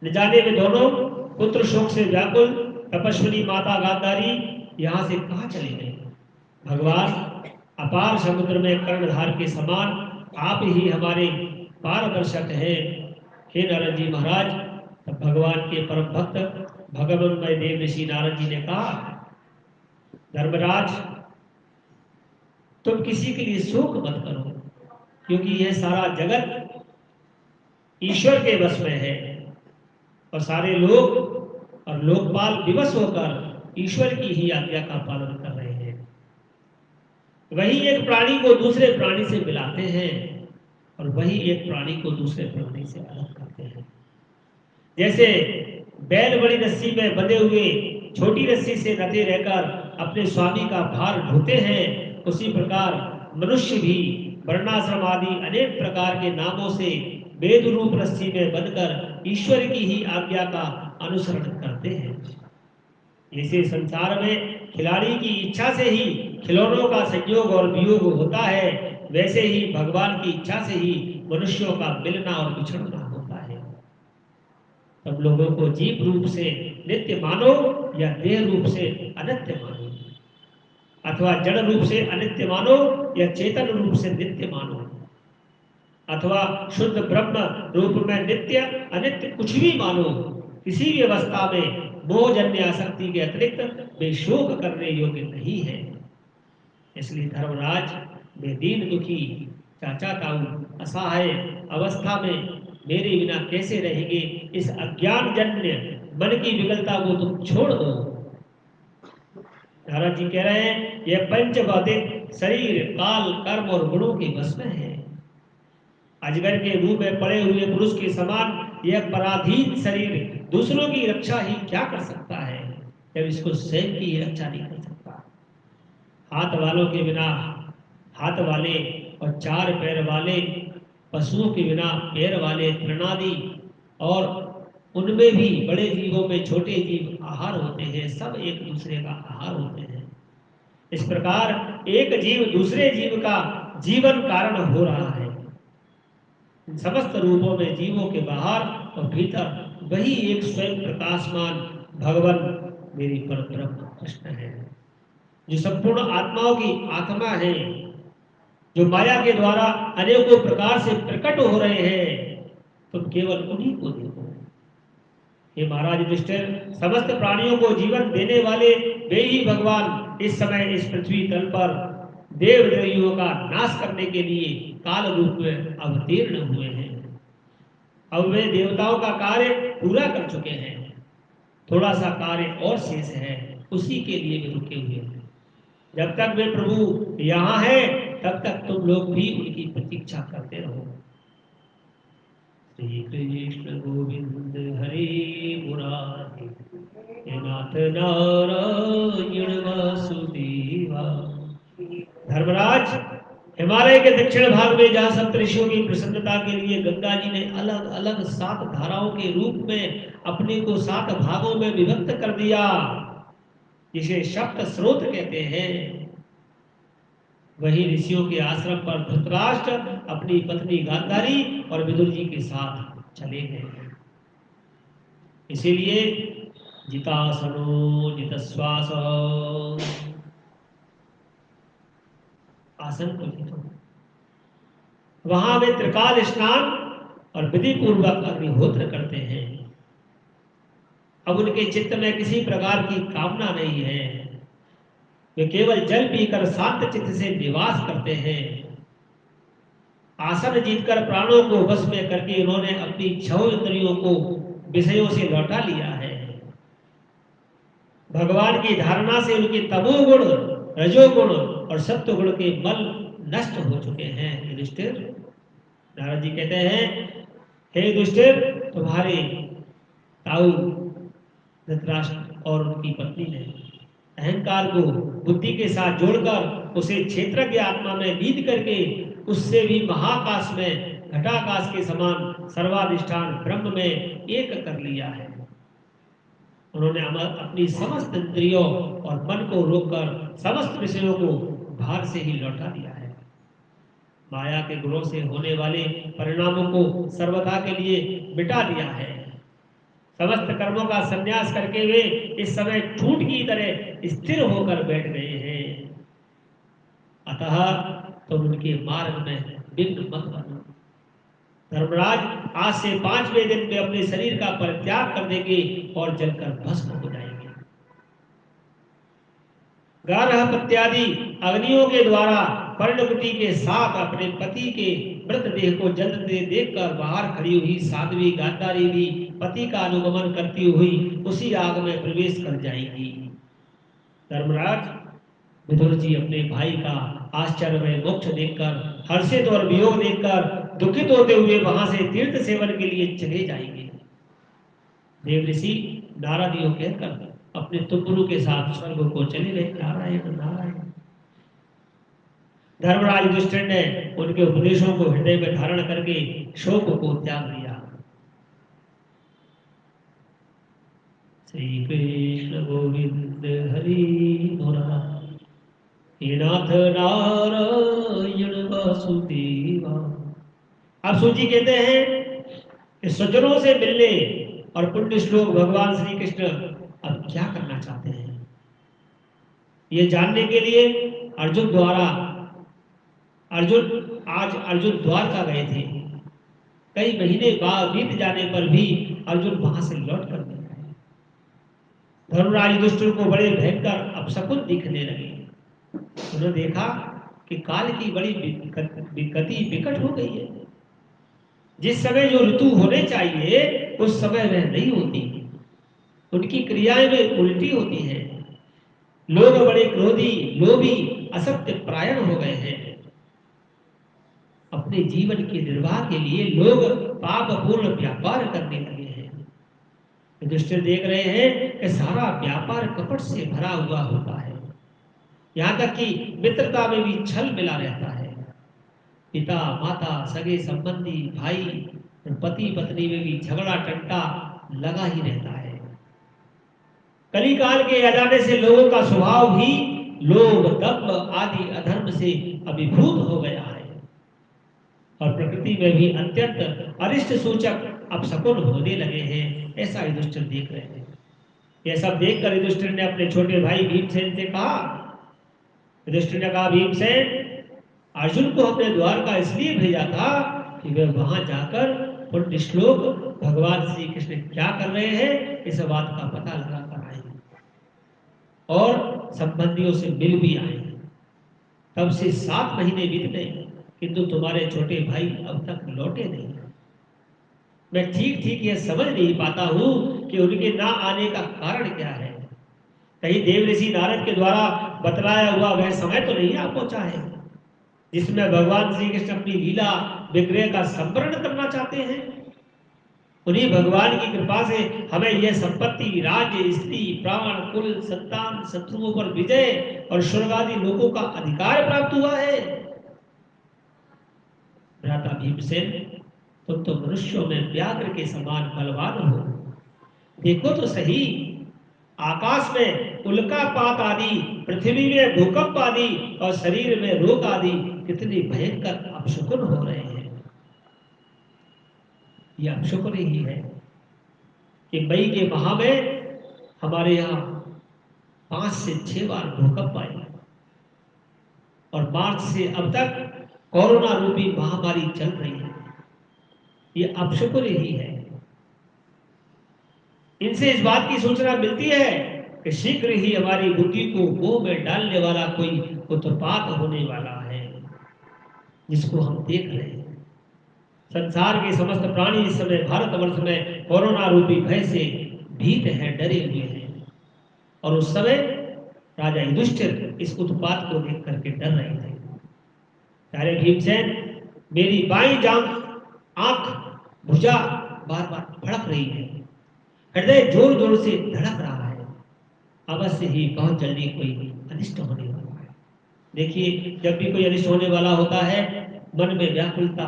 न जाने वे दोनों पुत्र शोक से व्याकुल तपस्विनी माता गांधारी यहाँ से कहाँ चले गए? भगवान, अपार समुद्र में कर्णधार के समान आप ही हमारे पारदर्शक हैं। हे नारद जी महाराज। तब भगवान के परम भक्त भगवानमय देव ऋषि नारद जी ने कहा, धर्मराज, तुम किसी के लिए शोक मत करो, क्योंकि यह सारा जगत ईश्वर के वश में है और सारे लोग और लोकपाल विवश होकर ईश्वर की ही आज्ञा का पालन कर रहे हैं। वही एक प्राणी को दूसरे प्राणी से मिलाते हैं और वही एक प्राणी को दूसरे प्राणी से अलग करते हैं। जैसे बैल बड़ी रस्सी में बंधे हुए छोटी रस्सी से नते रहकर अपने स्वामी का भार ढोते हैं, उसी प्रकार मनुष्य भी वर्णाश्रम आदि अनेक प्रकार के नामों से वेद रूप रस्सी में बंधकर ईश्वर की ही आज्ञा का अनुसरण करते हैं। इसी संसार में खिलाड़ी की इच्छा से ही खिलौनों का संयोग और वियोग होता है। वैसे ही भगवान की इच्छा से ही मनुष्यों का मिलना और बिछड़ना होता है। तब लोगों को जीव रूप से नित्य मानो या देह रूप से अनित्य मानो, अथवा जड़ रूप से अनित्य मानो या चेतन रूप से नित्य मानो, अथवा शुद्ध ब्रह्म रूप में नित्य अनित्य कुछ भी मानो, किसी भी अवस्था में मोहजन्य आसक्ति के अतिरिक्त वे शोक करने योग्य नहीं है। इसलिए धर्मराज, वे दीन दुखी चाचा ताऊ असहाय अवस्था में मेरे बिना कैसे रहेंगे? इस अज्ञान जन्य मन की विकलता को तुम छोड़ दो। महाराज जी कह रहे हैं, यह पंच भौतिक शरीर काल कर्म और गुणों के वश में है। अजगर के रूप में पड़े हुए पुरुष के समान यह पराधीन शरीर दूसरों की रक्षा ही क्या कर सकता है, जब इसको स्वयं की रक्षा नहीं कर सकता। हाथ वालों के बिना हाथ वाले और चार पैर वाले पशुओं के बिना पैर वाले तृणादि, और उनमें भी बड़े जीवों में छोटे जीव आहार होते हैं, सब एक दूसरे का आहार होते हैं। इस प्रकार एक जीव दूसरे जीव का जीवन कारण हो रहा है। समस्त रूपों में जीवों के बाहर और भीतर वही एक स्वयं प्रकाशमान भगवान मेरी परब्रह्म कृष्ण है, जो संपूर्ण आत्माओं की आत्मा है, जो माया के द्वारा अनेकों प्रकार से प्रकट हो रहे हैं। तुम केवल उन्हीं को देखो। हे महाराज युधिष्ठिर, समस्त प्राणियों को जीवन देने वाले वे ही भगवान इस समय इस पृथ्वी तल पर देवद्रोहियों का नाश करने के लिए काल रूप में अवतीर्ण हुए हैं। अब वे देवताओं का कार्य पूरा कर चुके हैं, थोड़ा सा कार्य और शेष है, उसी के लिए वे रुके हुए हैं। जब तक वे प्रभु यहाँ हैं तब तक तुम लोग भी उनकी प्रतीक्षा करते रहो। श्री कृष्ण गोविंद हरे मुरारी, हे नाथ नारायण वासुदेवा। धर्मराज, हिमालय के दक्षिण भाग में जहाँ सप्तऋषियों की प्रसन्नता के लिए गंगा जी ने अलग अलग 7 धाराओं के रूप में अपने को 7 भागों में विभक्त कर दिया, जिसे सप्त स्रोत कहते हैं, वही ऋषियों के आश्रम पर धृतराष्ट्र अपनी पत्नी गांधारी और विदुर जी के साथ चले गए। इसीलिए जितासनो जितश्वास, आसन को जीतो। वहां वे त्रिकाल स्नान और विधि पूर्वक अग्निहोत्र करते हैं। अब उनके चित्त में किसी प्रकार की कामना नहीं है, वे केवल जल पीकर शांत चित्त से निवास करते हैं। आसन जीतकर प्राणों को वश में करके उन्होंने अपनी 6 इंद्रियों को विषयों से लौटा लिया है। भगवान की धारणा से उनके तमोगुण, रजोगुण और सत्वगुण के मल नष्ट हो चुके हैं। युधिष्ठिर, नारद जी कहते हैं, हे युधिष्ठिर, तुम्हारे ताऊ धृतराष्ट्र और उनकी पत्नी ने अहंकार को बुद्धि के साथ जोड़कर उसे क्षेत्रज्ञ आत्मा में लीन करके उससे भी महाकाश में घटाकाश के समान सर्वाधिष्ठान ब्रह्म में एक कर लिया है। उन्होंने अपनी समस्त इंद्रियों और मन को रोककर समस्त विषयों को भार से ही लौटा दिया है। माया के गुणों से होने वाले परिणामों को सर्वथा के लिए मिटा दिया है। समस्त कर्मों का संन्यास करके वे इस समय ठूंठ की तरह स्थिर होकर बैठ गए हैं। अतः तुम उनके मार्ग में विघ्न मत बनो। धर्मराज, आज से 5वें दिन में अपने शरीर का परित्याग कर देंगे और जलकर भस्म हो जाएंगे। गारह इत्यादि अग्नियों के द्वारा पर्णकुटी के साथ अपने पति के मृतदेह को जलते देखकर बाहर खड़ी हुई साध्वी गांधारी भी पति का अनुगमन करती हुई उसी आग में प्रवेश कर जाएगी। धर्मराज, विदुर जी अपने भाई का आश्चर्यमय मोक्ष देखकर, हर्षित और वियोग देखकर दुखित होते हुए वहां से तीर्थ सेवन के लिए चले जाएंगे। देव ऋषि नारद योग कहकर अपने तुपुरु के साथ स्वर्ग को चले गए। नारायण नारायण। धर्मराज युधिष्ठिर ने उनके उपदेशों को हृदय में धारण करके शोक को त्याग दिया। श्री कृष्ण गोविंद हरि मुरारी, हे नाथ नारायण वासुदेवा। अब सूची कहते हैं कि सज्जनों से मिलने और पुण्य श्लोक भगवान श्री कृष्ण अब क्या करना चाहते हैं, ये जानने के लिए अर्जुन द्वारका गए थे। कई महीने बाद बीत जाने पर भी अर्जुन वहां से लौट कर नहीं आए। धर्मराज युधिष्ठिर को बड़े भयंकर अपशकुन दिखने लगे। उन्होंने देखा कि काल की बड़ी विकति विकट हो गई है। जिस समय जो ऋतु होने चाहिए उस समय वह नहीं होती, उनकी क्रियाएं में उल्टी होती है। लोग बड़े क्रोधी, लोभी, असत्य परायण हो गए हैं। अपने जीवन के निर्वाह के लिए लोग पापपूर्ण व्यापार करने लगे हैं। युधिष्ठिर देख रहे हैं कि सारा व्यापार कपट से भरा हुआ होता है। यहाँ तक कि मित्रता में भी छल मिला रहता है। पिता माता, सगे संबंधी, भाई, पति पत्नी में भी झगड़ा टंटा लगा ही रहता है। कलिकाल के आ जाने से लोगों का स्वभाव भी लोभ, दंभ आदि अधर्म से अभिभूत हो गया है और प्रकृति में भी अत्यंत अरिष्ट सूचक अपशकुन होने लगे हैं। ऐसा युधिष्ठिर देख रहे हैं। यह सब देखकर युधिष्ठिर ने अपने छोटे भाई भीमसेन से कहा। युधिष्ठिर ने कहा, भीमसेन, अर्जुन को हमने द्वारका इसलिए भेजा था कि वह वहां जाकर पुण्य श्लोक भगवान श्री कृष्ण क्या कर रहे हैं इस बात का पता लगा कर आए और संबंधियों से मिल भी आए। तब से 7 महीने बीत गए किंतु तुम्हारे छोटे भाई अब तक लौटे नहीं। मैं ठीक ठीक यह समझ नहीं पाता हूं कि उनके ना आने का कारण क्या है। कहीं देव ऋषि नारद के द्वारा बतलाया हुआ वह समय तो नहीं आ पहुंचा है जिसमें भगवान श्री कृष्ण अपनी लीला विग्रह का संवरण करना चाहते हैं। उन्हीं भगवान की कृपा से हमें यह संपत्ति, राज्य, स्त्री, प्राण, कुल, संतान, शत्रुओं पर विजय और स्वर्ग आदि लोगों का अधिकार प्राप्त हुआ है। भ्राता भीमसेन, तुम तो मनुष्यों में व्याघ्र के समान बलवान हो। देखो तो सही, आकाश में उल्कापात आदि, पृथ्वी में भूकंप आदि और शरीर में रोग आदि कितने भयंकर अपशकुन हो रहे हैं। यह अपशकुन ही है कि मई के माह में हमारे यहाँ 5 से 6 बार भूकंप आए और मार्च से अब तक कोरोना रूपी महामारी चल रही है। यह अपशकुन ही है। इनसे इस बात की सूचना मिलती है कि शीघ्र ही हमारी बुद्धि को मोह में डालने वाला कोई उत्पात होने वाला है, जिसको हम देख रहे हैं। संसार के समस्त प्राणी इस समय भारतवर्ष में कोरोना रूपी भय से भीत हैं, डरे हुए हैं। और उस समय राजा युधिष्ठिर इस उत्पात को देख करके डर रहे थे। प्यारे भीमसेन, मेरी बाईं जांघ, आंख, भुजा बार बार फड़क रही है। हृदय जोर जोर से धड़क रहा है। अवश्य ही बहुत जल्दी कोई अनिष्ट होने वाला है। देखिए, जब भी कोई अनिष्ट होने वाला होता है मन में व्याकुलता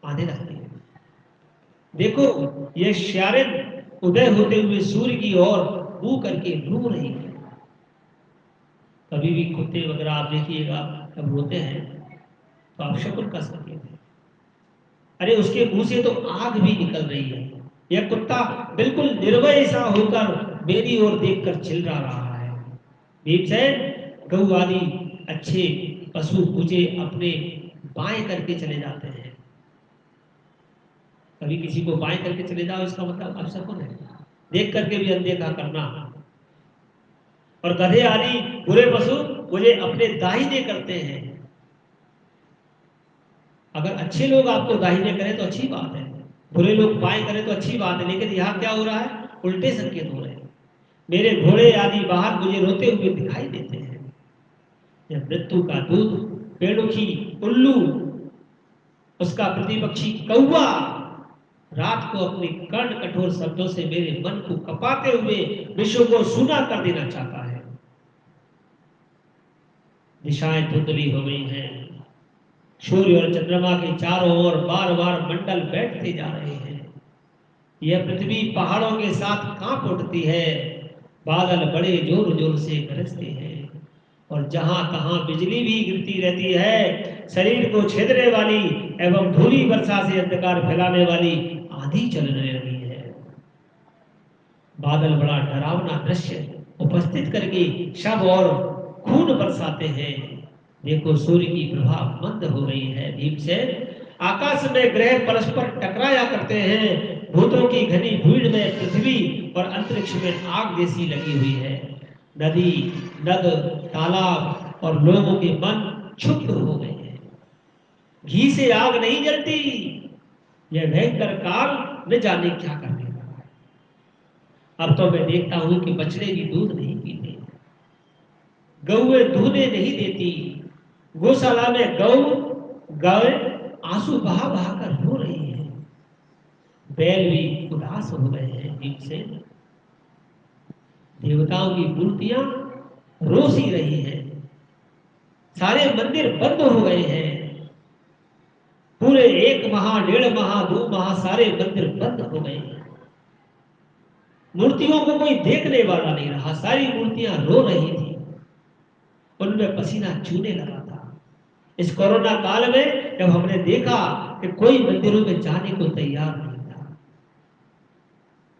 आने लगती है। देखो, यह शारिन उदय होते हुए सूर्य की ओर मुंह करके रो रही है। कभी भी कुत्ते वगैरह आप देखिएगा जब रोते हैं तो आप शकुन का संकेत है। अरे उसके मुंह से तो आग भी निकल रही है। यह कुत्ता बिल्कुल निर्भय सा होकर मेरी ओर देखकर चिल्ला रहा है। भीमसेन, गऊ आदि अच्छे पशु पूजे अपने बाएं करके चले जाते हैं। कभी किसी को बाएं करके चले जाओ इसका मतलब अपशकुन है। देख करके भी अनदेखा करना। और गधे आदि बुरे पशु मुझे अपने दाहिने करते हैं। अगर अच्छे लोग आपको दाहिने करें तो अच्छी बात है, बुरे लोग बाएं करें तो अच्छी बात है। लेकिन यहाँ क्या हो रहा है, उल्टे संकेत हो रहे हैं। मेरे घोड़े आदि बाहर मुझे रोते हुए दिखाई देते हैं। यह मृत्यु का दूत, पेड़ुखी, उल्लू, उसका प्रतिपक्षी कौवा रात को अपने कर्ण कठोर शब्दों से मेरे मन को कपाते हुए विश्व को सूना कर देना चाहता है। दिशाएं धुंधली हो गई हैं। सूर्य और चंद्रमा के चारों ओर बार बार मंडल बैठते जा रहे हैं। यह पृथ्वी पहाड़ों के साथ कांप उठती है। बादल बड़े जोर जोर से गरजते हैं। और जहां तहां बिजली भी गिरती रहती है। शरीर को छेदने वाली एवं धूली वर्षा से अंधकार फैलाने वाली आंधी चलने लगी है। बादल बड़ा डरावना दृश्य उपस्थित करके शव और खून बरसाते हैं। देखो सूर्य की प्रभा मंद हो गई है। भीमसेन, आकाश में ग्रह परस्पर टकराया करते हैं। भूतों की घनी भीड़ में पृथ्वी और अंतरिक्ष में आग जैसी लगी हुई है। नदी, नद, तालाब और लोगों के मन क्षुब्ध हो गए हैं। घी से आग नहीं जलती। यह भयंकर काल न जाने क्या करने लगा है। अब तो मैं देखता हूं कि बछड़े भी दूध नहीं पीते, गौएं दूधे नहीं देती। गौशाला में गाय आंसू बहा बहा कर रो रही है। बैल भी उदास हो गए हैं। भीमसेन, देवताओं की मूर्तियां रोस ही रही है। सारे मंदिर बंद हो गए हैं। पूरे 1 माह, 1.5 माह, 2 माह सारे मंदिर बंद हो गए हैं। मूर्तियों को कोई देखने वाला नहीं रहा। सारी मूर्तियां रो रही थी, उनमें पसीना चूने लगा था। इस कोरोना काल में जब हमने देखा कि कोई मंदिरों में जाने को तैयार नहीं था।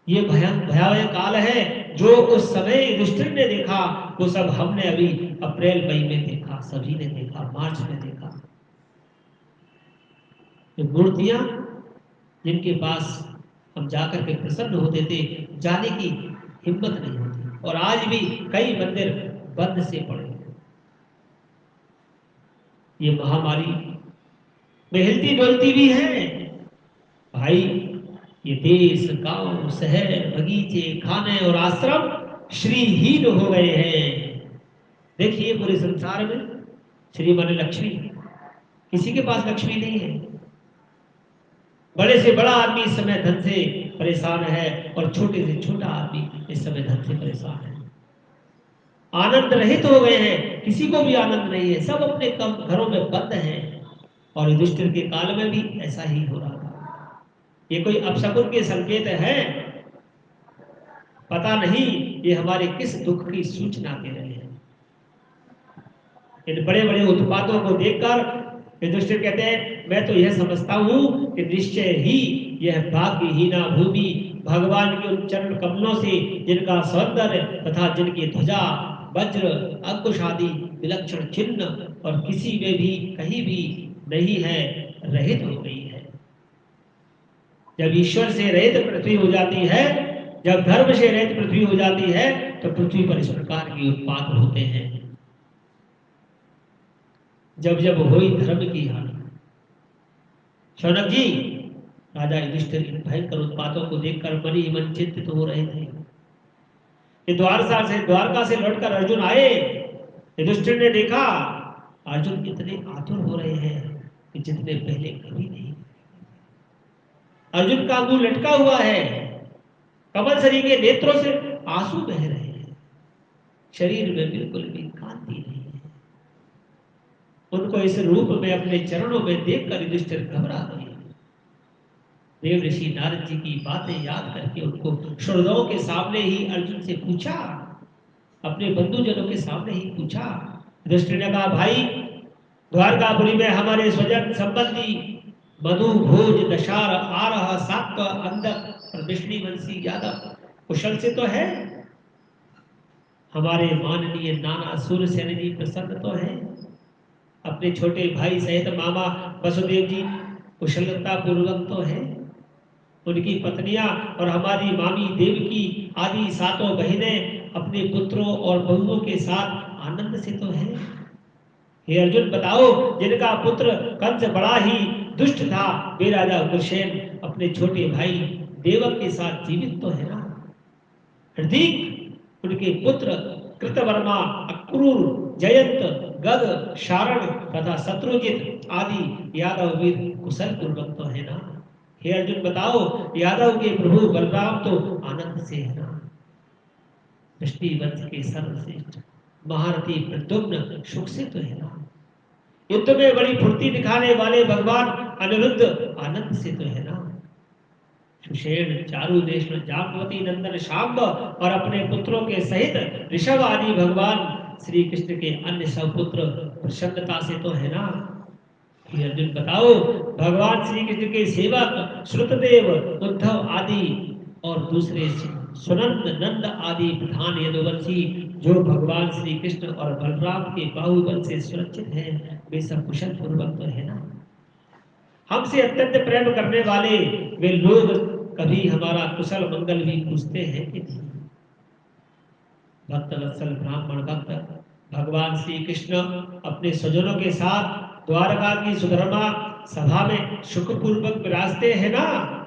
ये भयावह काल है। जो उस समय युधिष्ठिर ने देखा वो सब हमने अभी अप्रैल मई में देखा, सभी ने देखा, मार्च में देखा। तो मूर्तियां जिनके पास हम जाकर के प्रसन्न होते थे, जाने की हिम्मत नहीं होती। और आज भी कई मंदिर बंद से पड़े हैं। ये महामारी में हिलती डोलती भी है भाई। ये देश, गांव, शहर, बगीचे, खाने और आश्रम श्रीहीन हो गए हैं। देखिए पूरे संसार में श्री माने लक्ष्मी, किसी के पास लक्ष्मी नहीं है। बड़े से बड़ा आदमी इस समय धन से परेशान है और छोटे से छोटा आदमी इस समय धन से परेशान है। आनंद रहित हो गए हैं, किसी को भी आनंद नहीं है। सब अपने कम घरों में बंद हैं। और युधिष्ठिर के काल में भी ऐसा ही हो रहा था। ये कोई अपशकुन के संकेत है? पता नहीं ये हमारे किस दुख की सूचना दे रहे हैं। इन बड़े बड़े उत्पातों को देखकर युधिष्ठिर कहते हैं, मैं तो यह समझता हूं कि निश्चय ही यह भाग्यहीना भूमि भगवान के उन चरण कमलों से, जिनका सौंदर्य तथा जिनकी ध्वजा, वज्र, अंकुश आदि विलक्षण चिन्ह और किसी में भी कहीं भी नहीं है, रहित हो गई है। जब ईश्वर से रहित पृथ्वी हो जाती है, जब धर्म से रहित पृथ्वी हो जाती है, तो पृथ्वी पर इस प्रकार के उत्पात होते हैं। जब जब हुई धर्म की हानि। शौनक जी, राजा युधिष्ठिर इन भयंकर उत्पातों को देखकर मन ही मन चिंतित हो रहे थे कि द्वारका से लौटकर अर्जुन आए। युधिष्ठिर ने देखा अर्जुन कितने आतुर हो रहे हैं कि जितने पहले कभी नहीं। अर्जुन का मुंह लटका हुआ है, कमल सरी के नेत्रों से आंसू बह रहे हैं, शरीर में बिल्कुल भी कांति नहीं है। उनको इस रूप में अपने चरणों में देखकर युधिष्ठिर घबरा गए। देव ऋषि नारद जी की बातें याद करके उनको श्रोताओं के सामने ही अर्जुन से पूछा, अपने बंधुजनों के सामने ही पूछा। युधिष्ठिर ने कहा, भाई द्वारकापुरी में हमारे स्वजन संबंधी मधु भोज दशार आरह सात्व अंधक और विष्णु वंशी यादव कुशल से तो है। हमारे माननीय नाना सूर्यसेन जी प्रसन्न तो है। अपने छोटे भाई सहित मामा वसुदेव जी कुशलता पूर्वक तो है। उनकी पत्नियां और हमारी मामी देवकी आदि 7 बहनें अपने पुत्रों और बहुओं के साथ आनंद से तो है। हे अर्जुन, बताओ, जिनका पुत्र कंस बड़ा ही दुष्ट था, वे राजा उग्रसेन अपने छोटे भाई देवक के साथ जीवित तो है ना? हृदीक उनके पुत्र कृतवर्मा, अक्रूर, जयंत, गद, शारण तथा शत्रुजित आदि यादव वीर कुशल पूर्वक तो है ना? हे अर्जुन, बताओ, यादव के प्रभु बलराम तो आनंद से है ना? विष्णु वंश के सर्वश्रेष्ठ महारथी प्रद्युम्न सुख से तो है ना? युद्ध में बड़ी फुर्ती दिखाने वाले भगवान अनिरुद्ध आनंद से तो है ना? सुषेण, चारुदेश, जाम्बवती नंदन शांब और अपने पुत्रों के सहित ऋषभ आदि भगवान श्री कृष्ण के अन्य सब पुत्र प्रसन्नता से तो है ना? ये अर्जुन बताओ, भगवान श्री कृष्ण के सेवक श्रुतदेव, उद्धव आदि और दूसरे सुनंद, नंद आदि प्रधान यदुवंशी जो भगवान श्री कृष्ण और बलराम के बाहुबल से सुरक्षित हैं, वे सब कुशल पूर्वक तो है ना? हमसे अत्यंत प्रेम करने वाले वे लोग कभी हमारा कुशल मंगल भी पूछते हैं कि नहीं? भक्त वत्सल ब्राह्मण भक्त भगवान श्री कृष्ण अपने स्वजनों के साथ द्वारका की सुधर्मा सभा में सुखपूर्वक विराजते हैं ना?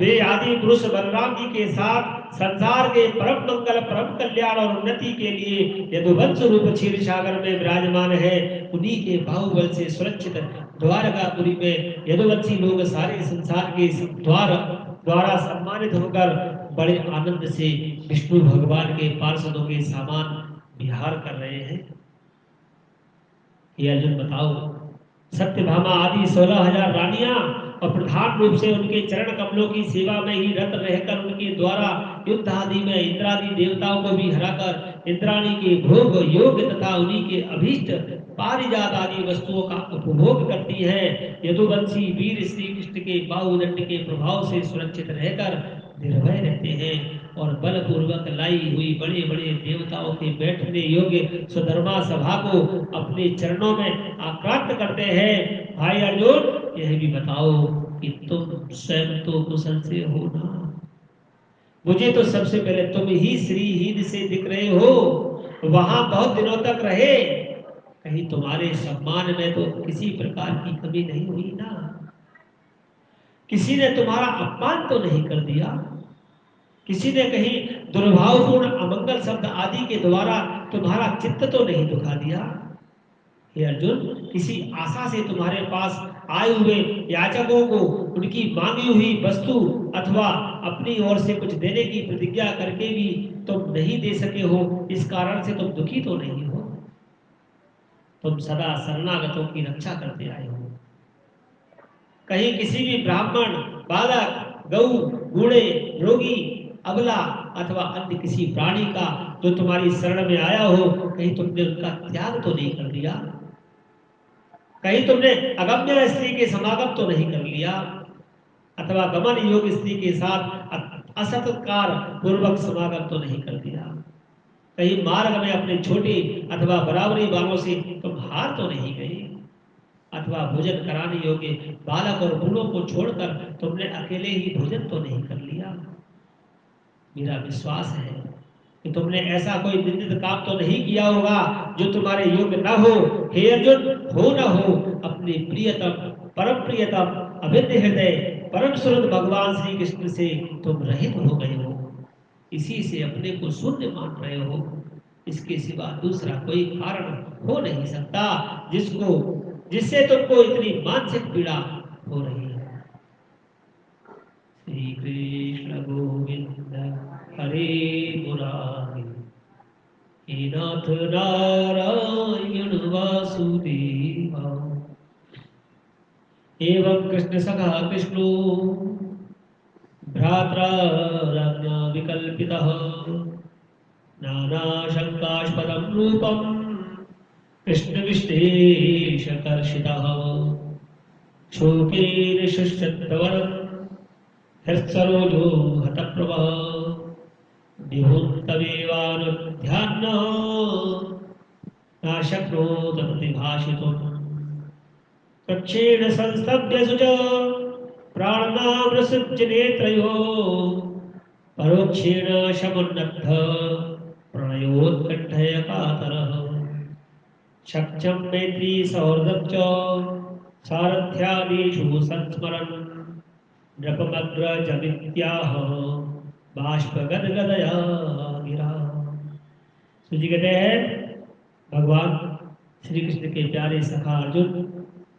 वे आदि पुरुष बलराम जी के साथ संसार के परम मंगल, परम कल्याण और उन्नति के लिए यदुवंश रूप क्षीर सागर में विराजमान है। उन्हीं के बाहुबल से सुरक्षित द्वारकापुरी में यदुवंशी लोग सारे संसार के द्वारा सम्मानित होकर बड़े आनंद से विष्णु भगवान के पार्षदों के समान विहार कर रहे हैं। ये अर्जुन बताओ, सत्यभामा आदि 16,000 रानियां और प्रधान रूप से उनके चरण कमलों की सेवा में ही रत रहकर उनके द्वारा युद्ध आदि में इंद्रादि देवताओं को भी हराकर इंद्राणी के भोग योग तथा उन्हीं के अभीष्ट पारिजात आदि वस्तुओं का उपभोग करती है। यदुवंशी वीर श्री कृष्ण के बाहुदंड के प्रभाव से सुरक्षित रहकर निर्भय रहते हैं और बलपूर्वक लाई हुई बड़े बड़े देवताओं के बैठने योग्य सुधर्मा सभा को अपने चरणों में आक्रांत करते हैं। भाई अर्जुन, यह भी बताओ कि तुम स्वयं तो कुशल से हो ना? मुझे तो सबसे पहले तुम ही श्रीहीन से दिख रहे हो, वहां बहुत दिनों तक रहे, कहीं तुम्हारे सम्मान में तो किसी प्रकार की कमी नहीं हुई ना? किसी ने तुम्हारा अपमान तो नहीं कर दिया? किसी ने कहीं दुर्भावपूर्ण अमंगल शब्द आदि के द्वारा तुम्हारा चित्त तो नहीं दुखा दिया? हे अर्जुन, किसी आशा से तुम्हारे पास आए हुए याचकों को उनकी मांगी हुई वस्तु अथवा अपनी ओर से कुछ देने की प्रतिज्ञा करके भी तुम नहीं दे सके हो, इस कारण से तुम दुखी तो नहीं हो? तुम सदा शरणागतों की रक्षा करते आए हो। कहीं किसी भी ब्राह्मण, बालक, गऊ, बूढ़े, रोगी, अबला अथवा अन्य किसी प्राणी का जो तुम्हारी शरण में आया हो, कहीं तुमने उनका त्याग तो नहीं कर दिया? कहीं तुमने अगम्य स्त्री के समागम तो नहीं कर लिया अथवा गमन योग स्त्री के साथ असत्कार पूर्वक समागम तो नहीं कर दिया? कहीं मार्ग में अपने छोटे अथवा बराबरी वालों से तुम हार तो नहीं गए अथवा भोजन कराने योग्य बालक और बूढ़ों को छोड़कर तुमने अकेले ही भोजन तो नहीं कर लिया? मेरा विश्वास है कि तुमने ऐसा कोई निंदित काम तो नहीं किया होगा जो तुम्हारे योग्य न हो। हे अर्जुन, हो न हो, अपने प्रियतम, परम प्रियतम, अभिन्न हृदय, परम स्वरूप भगवान श्री कृष्ण से तुम रहित हो गए हो। इसी से अपने को शून्य मान रहे हो। इसके सिवा दूसरा कोई कारण हो नहीं सकता जिससे तुमको इतनी मानसिक पीड़ा हो रही है। श्री कृष्ण गोविंद हरे मुरारी, हे नाथ नारायण वासुदेवा। एवं कृष्ण सखा कृष्णो भ्रात्रा राज्ञा विकल्पितः नाना शंकास्पदं रूपं कृष्ण विष्णेशकर्षितः शोकेन शुष्यन्तवरं हृत्सरोजो हतप्रभः विभुन्तमेवानुध्यान्न न शक्नोत प्रतिभाषितुम् कक्षेण संस्तभ्य शुच प्राणनामृसृज्य नेत्रयोः परोक्षेण शमुन्नद्ध प्रणयोत्कण्ठय कातरः शक्चं मैत्री सौहृदं च सारथ्यादिषु संस्मरन् नृपमग्रजमित्याह बाष्पगदगदया गिरा। सूजी कहते हैं, भगवान श्री कृष्ण के प्यारे सखा अर्जुन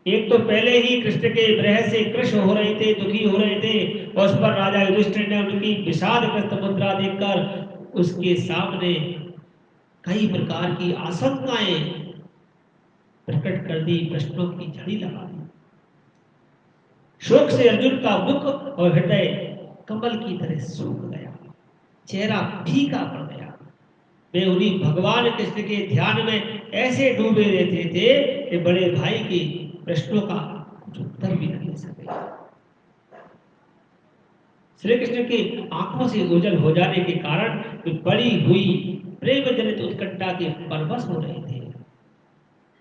एक तो पहले ही कृष्ण के विरह से कृश हो रहे थे, दुखी हो रहे थे और उस पर राजा युधिष्ठिर ने उनकी विषादग्रस्त मुद्रा देखकर उसके सामने कई प्रकार की आशंकाएं प्रकट कर दी, प्रश्नों की झड़ी लगा दी। शोक से अर्जुन का मुख और हृदय कमल की तरह सूख गया, चेहरा फीका पड़ गया। वे उन्हीं भगवान कृष्ण के ध्यान में ऐसे डूबे रहते थे कि बड़े भाई के प्रश्नों का कुछ उत्तर भी नहीं दे सके। श्री कृष्ण की आंखों से ओझल हो जाने के कारण वे बड़ी हुई प्रेम जनित उत्कंठा के परवश हो रहे थे।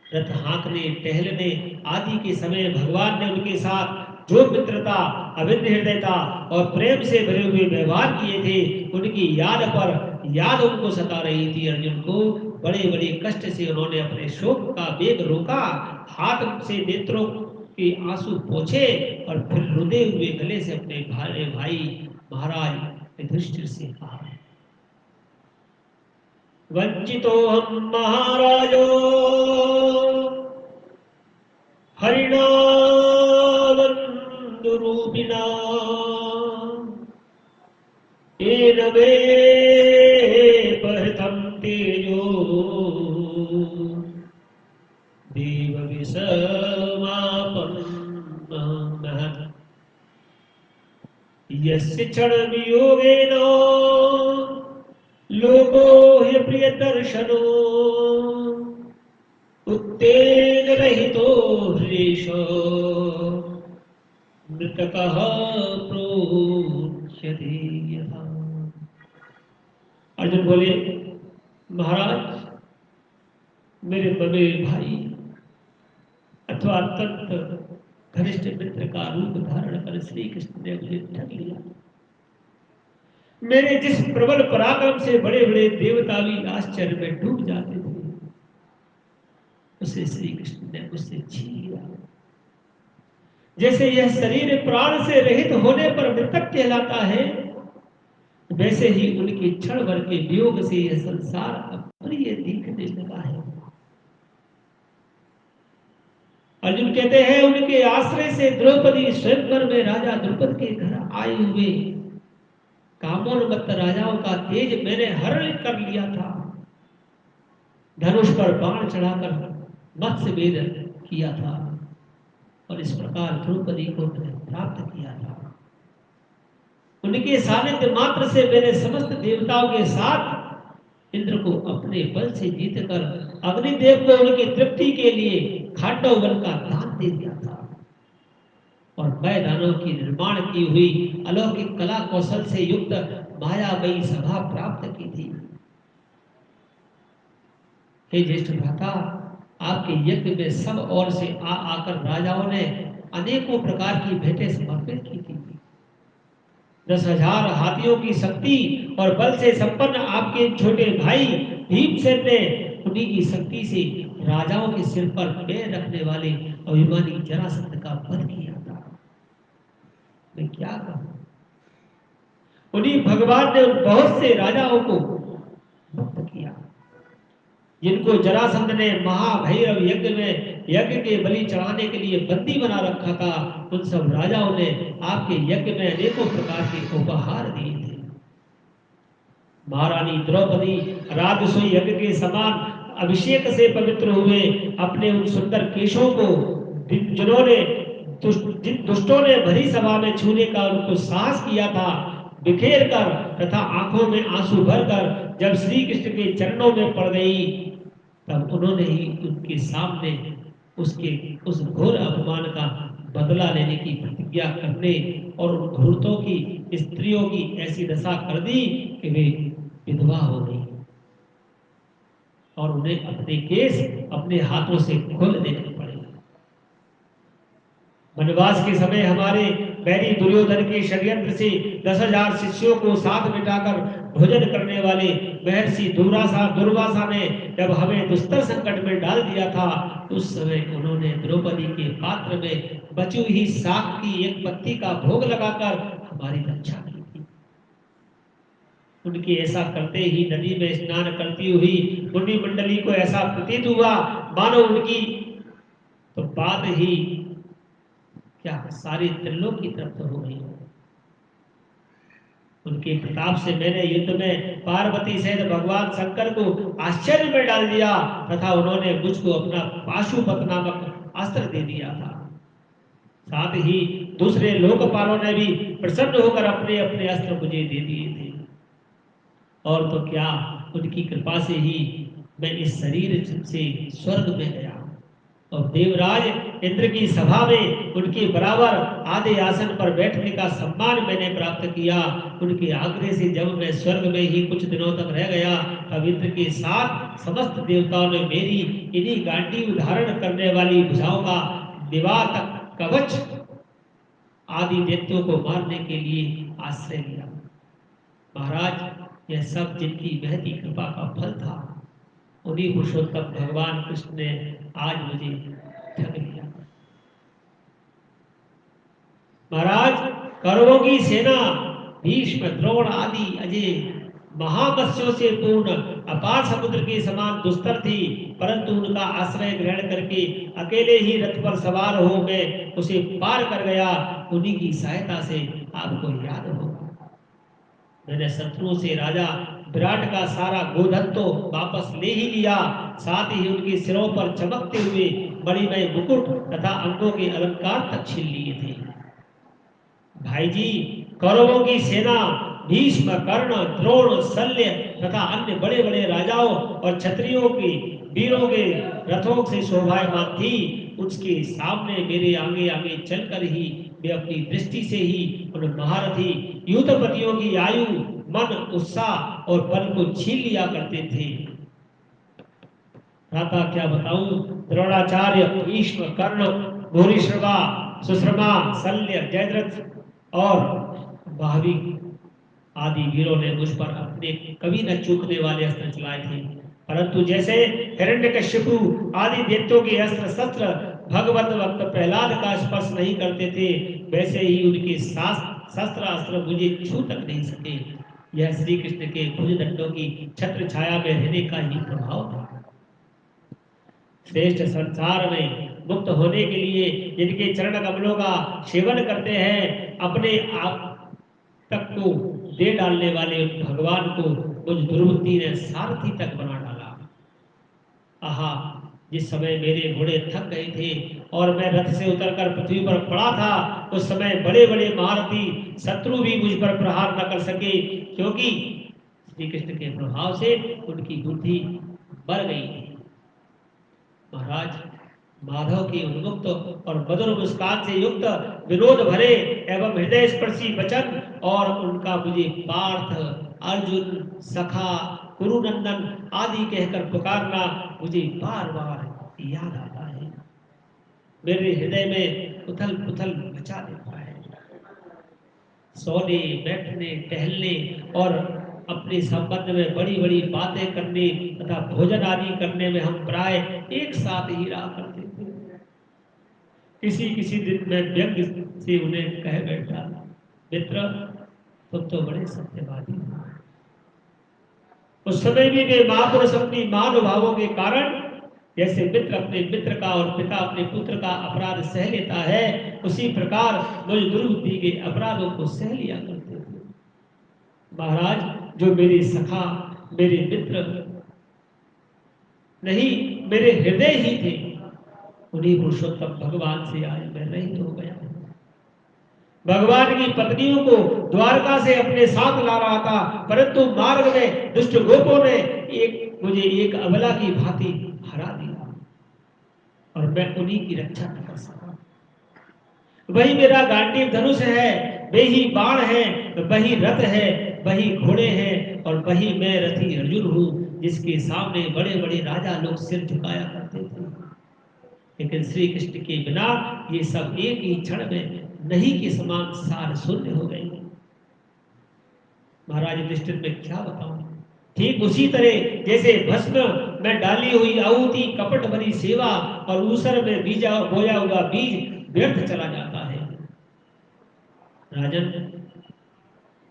रथ हाँकने टहलने आदि के समय भगवान ने उनके साथ जो मित्रता, अभिन्न हृदयता और प्रेम से भरे हुए व्यवहार किए थे, उनकी याद पर याद उनको सता रही थी। अर्जुन को बड़े बड़े कष्ट से उन्होंने अपने शोक का वेग रोका, हाथ से नेत्रों के आंसू पोंछे और फिर रुदे हुए गले से अपने भाई महाराज युधिष्ठिर से कहा, वंचितो हम महाराजो हरिणा बंधुरूपिणा येन मे परितं तेजो देव विषमापन्नः यस्य क्षणवियोगेन लोको हि प्रियदर्शनो उत्तेन रहितो हृष मृतकः प्रोच्यते यथा। अर्जुन बोले, महाराज, मेरे बड़े भाई अथवा अत्यंत घनिष्ठ मित्र का रूप धारण कर श्री कृष्ण ने मुझे ठग लिया। मेरे जिस प्रबल पराक्रम से बड़े बड़े देवता भी आश्चर्य में डूब जाते थे, उसे श्री कृष्ण ने मुझसे छीन लिया। जैसे यह शरीर प्राण से रहित होने पर मृतक कहलाता है, वैसे ही उनके क्षण भर के वियोग से यह संसार अप्रिय दिखने लगा है। अर्जुन कहते हैं, उनके आश्रय से द्रौपदी स्वयंवर में राजा द्रुपद के घर आए हुए कामोन्मत्त राजाओं का तेज मैंने हरण कर लिया था। धनुष पर बाण चढ़ाकर मत्स्य भेद किया था और इस प्रकार द्रौपदी को मैंने प्राप्त किया था। उनके सानिध्य मात्र से मैंने समस्त देवताओं के साथ इंद्र को अपने बल से जीतकर अग्निदेव को उनकी तृप्ति के लिए खांडव वन का दान दे दिया था और मैदानों की निर्माण की हुई अलौकिक कला कौशल से युक्त मायामयी सभा प्राप्त की थी। हे ज्येष्ठ भ्राता, आपके यज्ञ में सब ओर से आकर राजाओं ने अनेकों प्रकार की भेंटें समर्पित की थी। 10,000 हाथियों की शक्ति और बल से संपन्न आपके छोटे भाई भीमसेन ने उन्हीं की शक्ति से राजाओं के सिर पर पैर रखने वाले अभिमानी जरासंध का वध किया था। मैं क्या कहूं? उन्हीं भगवान ने उन बहुत से राजाओं को मुक्त किया जिनको जरासंध ने महाभैरव यज्ञ में यज्ञ के बलि चढ़ाने के लिए बंदी बना रखा था। उन सब राजाओं ने आपके यज्ञ में अनेकों प्रकार के उपहार दिए थे। महारानी द्रौपदी राजसूय यज्ञ के समान अभिषेक से पवित्र हुए अपने उन सुंदर केशों को जिन दुष्टों ने भरी सभा में छूने का उनको साहस किया था, बिखेर कर तथा आंखों में आंसू भरकर जब श्री कृष्ण के चरणों में पड़ गई, तब उन्होंने ही उनके सामने उस घोर अपमान का बदला लेने की प्रतिज्ञा करने और उन धूर्तों की स्त्रियों की ऐसी दशा कर दी कि वे विधवा हो गई और उन्हें अपने केस अपने हाथों से खोल देने पड़े। वनवास के समय हमारे बैरी दुर्योधन के षड्यंत्र से 10,000 शिष्यों को साथ बिठाकर भोजन करने वाले महर्षि दुर्वासा ने जब हमें दुस्तर संकट में डाल दिया था, उस समय उन्होंने द्रौपदी के पात्र में बची हुई शाख की एक पत्ती का भोग लगाकर हमारी रक्षा की थी। उनके ऐसा करते ही नदी में स्नान करती हुई मुनि मंडली को ऐसा प्रतीत हुआ मानो उनकी तो बात ही क्या सारी त्रिलोक की तरफ हो गई हो। उनके प्रताप से मैंने युद्ध में पार्वती सहित भगवान शंकर को आश्चर्य में डाल दिया तथा उन्होंने मुझको अपना पाशुपत नामक अस्त्र दे दिया था। साथ ही दूसरे लोकपालों ने भी प्रसन्न होकर अपने अपने अस्त्र मुझे दे दिए थे। और तो क्या, उनकी कृपा से ही मैं इस शरीर से स्वर्ग में गया और देवराज इंद्र की सभा में उनके बराबर आधे आसन पर बैठने का सम्मान मैंने प्राप्त किया। उनके आग्रह से जब मैं स्वर्ग में ही कुछ दिनों तक रह गया, तब इंद्र के साथ समस्त देवताओं ने मेरी इन्हीं गांडीव धारण करने वाली भुजाओं का विवाह तक कवच आदि दैत्यों को मारने के लिए आश्रय लिया। महाराज, यह सब जिनकी महती कृपा का फल था, उन्हीं पुरुषोत्तम भगवान कृष्ण ने आज मुझे ठग लिया। महाराज, कौरवों की सेना भीष्म, द्रोण आदि अजय महामत्स्यों से पूर्ण अपार समुद्र के समान दुस्तर थी, परंतु उनका आश्रय ग्रहण करके अकेले ही रथ पर सवार हो मैं उसे पार कर गया। उन्हीं की सहायता से आपको याद होगा, मैंने शत्रुओं से राजा विराट का सारा गोधन तो वापस ले ही लिया, साथ ही उनके सिरों पर चमकते हुए मणिमय मुकुट तथा अंगों के अलंकार तक छीन लिए थे। भाई जी, कौरवों की सेना भीष्म, कर्ण, द्रोण, शल्य तथा अन्य बड़े बड़े राजाओं और क्षत्रियों के वीरों के रथों से शोभायमान थी। उसके सामने मेरे आगे आगे चलकर ही वे अपनी दृष्टि से ही उन महारथी युद्धपतियों की आयु, मन, उत्साह और बल को छीन लिया करते थे। भ्राता क्या बताऊं, द्रोणाचार्य, भीष्म, कर्ण, भूरिश्रवा, सुश्रमा, शल्य, जयद्रथ और महावी आदि वीरों ने मुझ पर अपने कभी न चूकने वाले अस्त्र चलाए थे, परंतु जैसे हिरण्यकश्यपु आदि दैत्यों के अस्त्र शस्त्र भगवत भक्त प्रहलाद का स्पर्श नहीं करते थे, वैसे ही उनके शस्त्र अस्त्र मुझे छू तक नहीं सके। यह श्री कृष्ण के भुजदंडों की छत्र छाया में रहने का ही प्रभाव था। श्रेष्ठ संसार में मुक्त होने के लिए जिनके चरण कमलों का सेवन करते हैं, अपने आप तक को दे डालने वाले भगवान को मुझ दुर्बुद्धि ने सारथी तक बना डाला। आहा, जिस समय मेरे घोड़े थक गए थे और मैं रथ से उतरकर पृथ्वी पर पड़ा था, उस समय बड़े बड़े महारथी शत्रु भी मुझ पर प्रहार न कर सके, क्योंकि श्री कृष्ण के प्रभाव से उनकी बुद्धि बढ़ गई थी। महाराज, माधव की उन्मुक्त और मधुर मुस्कान से युक्त विनोद भरे एवं हृदय स्पर्शी वचन और उनका मुझे पार्थ, अर्जुन, सखा, कुरुनंदन आदि कहकर पुकारना मुझे बार बार याद आता है। मेरे हृदय में उथल पुथल मचा देता है। सोने, बैठने, टहलने और अपने संबंध में बड़ी बड़ी बातें करने तथा भोजन आदि करने में हम प्राय एक साथ ही रहा करते थे। किसी किसी दिन मैं व्यंग्य से उन्हें कह बैठा, मित्र तुम तो बड़े सत्यवादी हो। उस समय भी वे महापुरुष अपनी महानुभावों के कारण, जैसे मित्र अपने मित्र का और पिता अपने पुत्र का अपराध सह लेता है, उसी प्रकार मुझ दुर्बुद्धि के अपराधों को सह लिया करते थे। महाराज, जो मेरे सखा, मेरे मित्र नहीं, मेरे हृदय ही थे, उन्हीं पुरुषोत्तम भगवान से आज मैं रहित हो गया। भगवान की पत्नियों को द्वारका से अपने साथ ला रहा था, परंतु मार्ग में दुष्ट गोपों ने मुझे एक अबला की भांति हरा दिया और मैं उन्हीं की रक्षा न कर सका। वही मेरा गांडीव धनुष है, वही बाण है, वही रथ है, वही घोड़े हैं और वही मैं रथी अर्जुन हूँ, जिसके सामने बड़े बड़े राजा लोग सिर झुकाया करते थे। लेकिन श्री कृष्ण के बिना ये सब एक ही क्षण में नहीं के समान सार शून्य हो गए। महाराज युधिष्ठिर में क्या बताऊं, ठीक उसी तरह जैसे भस्म में डाली हुई आहुति, कपट भरी सेवा और ऊसर में बीजा बोया हुआ बीज व्यर्थ चला जाता है। राजन,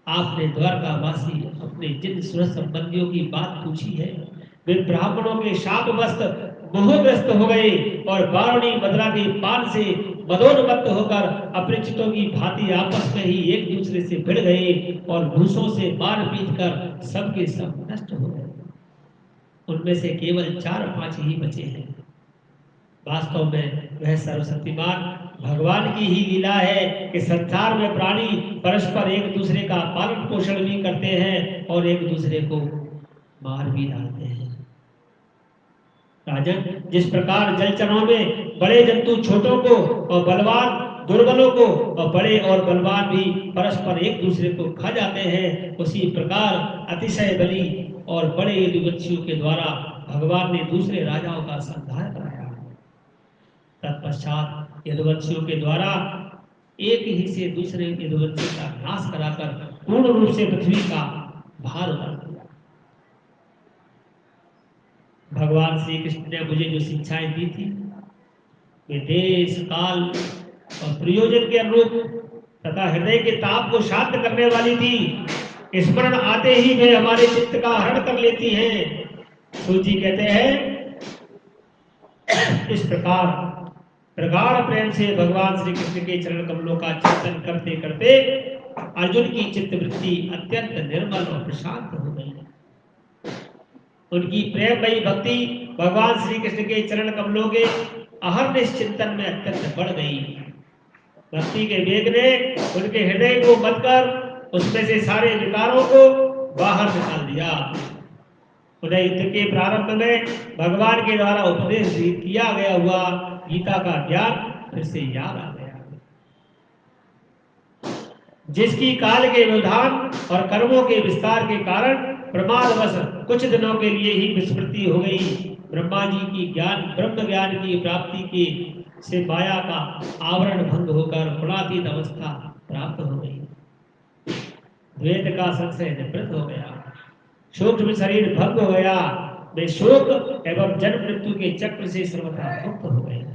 आपने द्वारकावासी अपने जिन सुर संबंधियों की बात पूछी है, वे ब्राह्मणों के शापवश मोहग्रस्त हो गए और बारुणी मदरा के पान से मदोन्मत्त होकर अपरिचितों की भांति आपस में ही एक दूसरे से भिड़ गए और भूसों से मार पीट कर सबके सब नष्ट हो गए। उनमें से केवल 4-5 ही बचे हैं। वास्तव में वह सर्वशक्तिमान भगवान की ही लीला है कि संसार में प्राणी परस्पर एक दूसरे का पालन पोषण भी करते हैं और एक दूसरे को मार भी डालते हैं। राजन, जिस प्रकार जलचरों में बड़े जंतु छोटों को और बलवान दुर्बलों को और बड़े और बलवान भी परस्पर एक दूसरे को खा जाते हैं, उसी प्रकार अतिशय बली और बड़े यदुवंशियों के द्वारा भगवान ने दूसरे राजाओं का संहार कराया। तत्पश्चात यदुवंशियों के द्वारा एक ही से दूसरे यदुवंशी का नाश कराकर पूर्ण रूप से पृथ्वी का भार उतार दिया। भगवान श्री कृष्ण ने मुझे जो शिक्षाएं दी थी वे देश काल और प्रयोजन के अनुरूप तथा हृदय के ताप को शांत करने वाली थी। स्मरण आते ही वे हमारे चित्त का हरण कर लेती हैं। सूची कहते हैं, इस प्रकार प्रगाढ़ प्रेम से भगवान श्री कृष्ण के चरण कमलों का चिंतन करते करते अर्जुन की चित्तवृत्ति अत्यंत निर्मल और प्रशांत हो गई। उनकी प्रेममयी भक्ति भगवान श्री कृष्ण के चरण कमलों के अहर्निश चिंतन में अत्यंत बढ़ गई। भक्ति के वेग ने उनके हृदय को मत कर उसमें से सारे विकारों को बाहर निकाल दिया। उन्हें युद्ध के प्रारंभ में भगवान के द्वारा उपदेश किया गया हुआ गीता का ज्ञान फिर से याद आ गया, जिसकी काल के व्यवधान और कर्मों के विस्तार के कारण प्रमादवश कुछ दिनों के लिए ही विस्मृति हो गई। ब्रह्मा जी की ब्रह्म ज्ञान की प्राप्ति के से माया का आवरण भंग होकर गुणातीत अवस्था प्राप्त हो गई। द्वैत का संशय निवृत्त हो गया, सूक्ष्म शरीर भंग हो गया, वे शोक एवं जन्म मृत्यु के चक्र से सर्वथा मुक्त हो गए।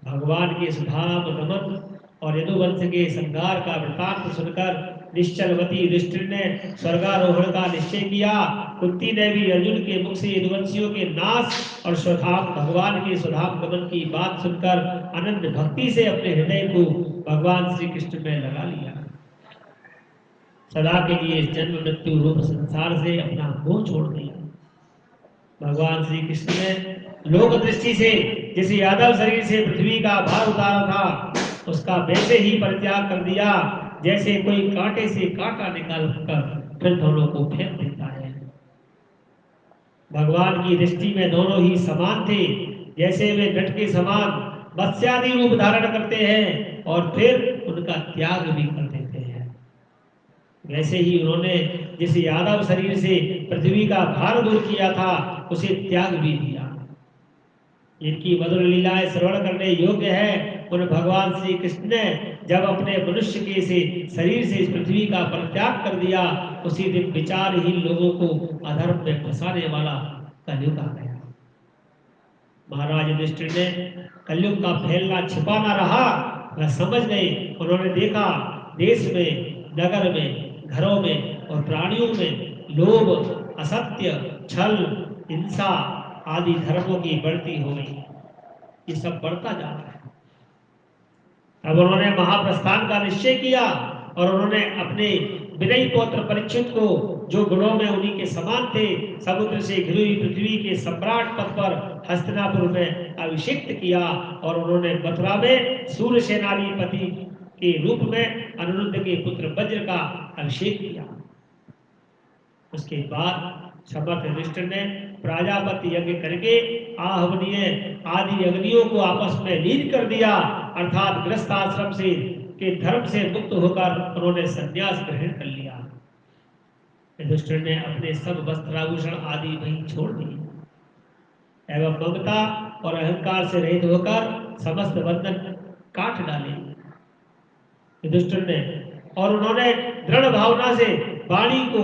भगवान के सुधाम गमन और यदुवंश के संहार का वृतांत सुनकर निश्चलवती युधिष्ठिर ने स्वर्गारोहण का निश्चय किया। कुंती ने भी अर्जुन के मुख से यदुवंशियों के नाश और स्वधाम भगवान के स्वधाम गमन की बात सुनकर अनंत भक्ति से अपने हृदय को भगवान श्री कृष्ण में लगा लिया। सदा के लिए इस जन्म मृत्यु रूप संसार से अपना मोह छोड़ दिया। भगवान श्री कृष्ण ने लोक दृष्टि से जिस यादव शरीर से पृथ्वी का भार उतारा था, उसका वैसे ही परित्याग कर दिया जैसे कोई कांटे से कांटा निकाल कर फिर दोनों को फेंक देता है। भगवान की दृष्टि में दोनों ही समान थे, जैसे वे घट के समान मत्स्यादि रूप धारण करते हैं और फिर उनका त्याग भी कर देते हैं, वैसे ही उन्होंने जिस यादव शरीर से पृथ्वी का भार दूर किया था उसे त्याग भी दिया। इनकी मधुर लीलाएं श्रवण करने योग्य है। उन भगवान श्री कृष्ण ने जब अपने मनुष्य के से शरीर से इस पृथ्वी का परित्याग कर दिया, उसी दिन विचारहीन लोगों को अधर्म में फंसाने वाला कलयुग आ गया। महाराज युधिष्ठिर ने कलयुग का फैलना छिपा ना रहा, वह समझ गए। उन्होंने देखा देश में, नगर में, घरों में और प्राणियों में लोभ, असत्य, छल, हिंसा आदि धर्मों की बढ़ती हो गई। ये सब बढ़ता जा रहा है। अब उन्होंने महाप्रस्थान का निश्चय किया और उन्होंने अपने विनयी पौत्र परीक्षित को, जो गुणों में उन्हीं के समान थे, समुद्र से घिरी हुई पृथ्वी के सम्राट पद पर हस्तिनापुर में अभिषिक्त किया और उन्होंने मथुरा में सूर्य सेनाधिपति के रूप में अनिरुद्ध के पुत्र वज्र का अभिषेक किया। उसके बाद समर्थ युधिष्ठिर ने प्राजापति यज्ञ करके आहवनीय आदि अग्नियों को आपस में लीन कर दिया, अर्थात गृहस्थ आश्रम से के धर्म से मुक्त होकर उन्होंने संन्यास ग्रहण कर लिया। युधिष्ठिर ने अपने सब वस्त्राभूषण आदि वहीं छोड़ दिए एवं ममता और अहंकार से रहित होकर समस्त बंधन काट डाले। युधिष्ठिर ने और उन्होंने दृढ़ भावना से वाणी को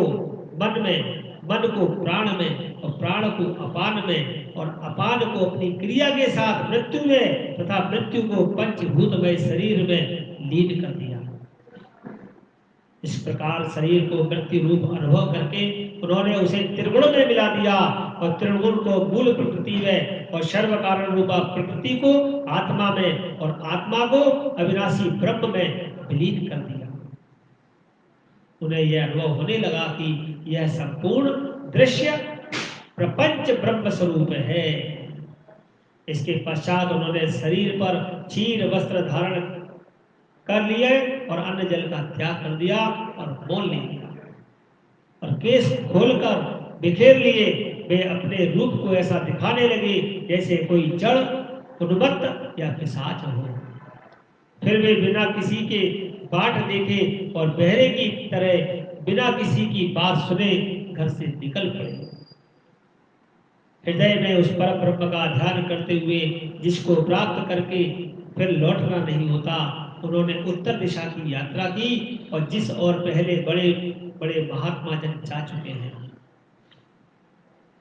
मन में, मन को प्राण में और प्राण को अपान में और अपान को अपनी क्रिया के साथ मृत्यु में तथा मृत्यु को पंचभूतमय शरीर में लीन कर दिया। इस प्रकार शरीर को मृत्यु रूप अनुभव करके उन्होंने उसे त्रिगुण में मिला दिया और त्रिगुण को मूल प्रकृति में और सर्व कारण रूपा प्रकृति को आत्मा में और आत्मा को अविनाशी ब्रह्म में विलीन कर दिया। उन्हें यह अनुभव होने लगा कि यह संपूर्ण दृश्य प्रपंच ब्रह्म स्वरूप है। इसके पश्चात उन्होंने शरीर पर चीर वस्त्र धारण कर लिए और अन्न जल का त्याग कर दिया और मोल ले लिया और केश खोलकर बिखेर लिए, वे अपने रूप को ऐसा दिखाने लगे जैसे कोई जड़, उन्मत्त या पिशाच हो। फिर वे बिना किसी के बाट देखे और बहरे की तरह बिना किसी की बात सुने घर से निकल पड़े। हृदय में उस परम ब्रह्म का ध्यान करते हुए जिसको प्राप्त करके फिर लौटना नहीं होता, उन्होंने उत्तर दिशा की यात्रा की और जिस और पहले बड़े बड़े महात्मा जन जा चुके हैं।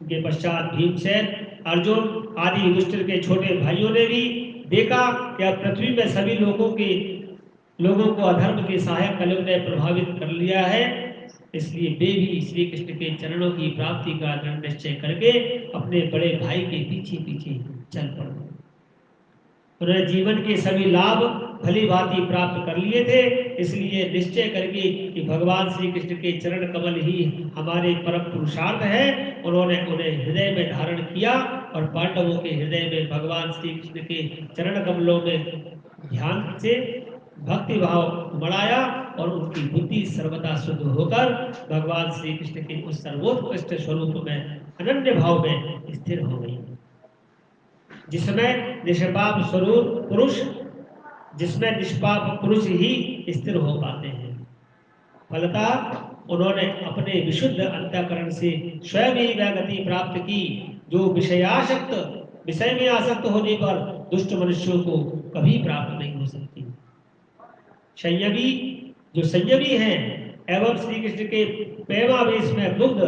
उनके पश्चात भीमसेन, अर्जुन आदि युधिष्ठिर के छोटे भाइयों ने भी देखा कि अब पृथ्वी में सभी लोगों को अधर्म के सहायक कलयुग ने प्रभावित कर लिया है, इसलिए वे भी श्री कृष्ण के चरणों की प्राप्ति का दृढ़ निश्चय करके अपने बड़े भाई के पीछे पीछे चल पड़े। उन्होंने जीवन के सभी लाभ भली भांति प्राप्त कर लिए थे, इसलिए निश्चय करके कि भगवान श्री कृष्ण के चरण कमल ही हमारे परम पुरुषार्थ है, उन्होंने उन्हें हृदय में धारण किया और पांडवों के हृदय में भगवान श्री कृष्ण के चरण कमलों में ध्यान से भक्ति भाव बढ़ाया और उनकी बुद्धि सर्वदा शुद्ध होकर भगवान श्री कृष्ण के उस सर्वोत्कृष्ट स्वरूप में अनन्य भाव में स्थिर हो गई, जिसमें निष्पाप स्वरूप पुरुष जिसमें निष्पाप पुरुष ही स्थिर हो पाते हैं। फलतः उन्होंने अपने विशुद्ध अंतःकरण से स्वयं ही वह गति प्राप्त की जो विषय में आसक्त होने पर दुष्ट मनुष्यों को कभी प्राप्त नहीं हो सकती। संयमी जो संयमी हैं एवं श्री कृष्ण के प्रेमावेश में मुग्ध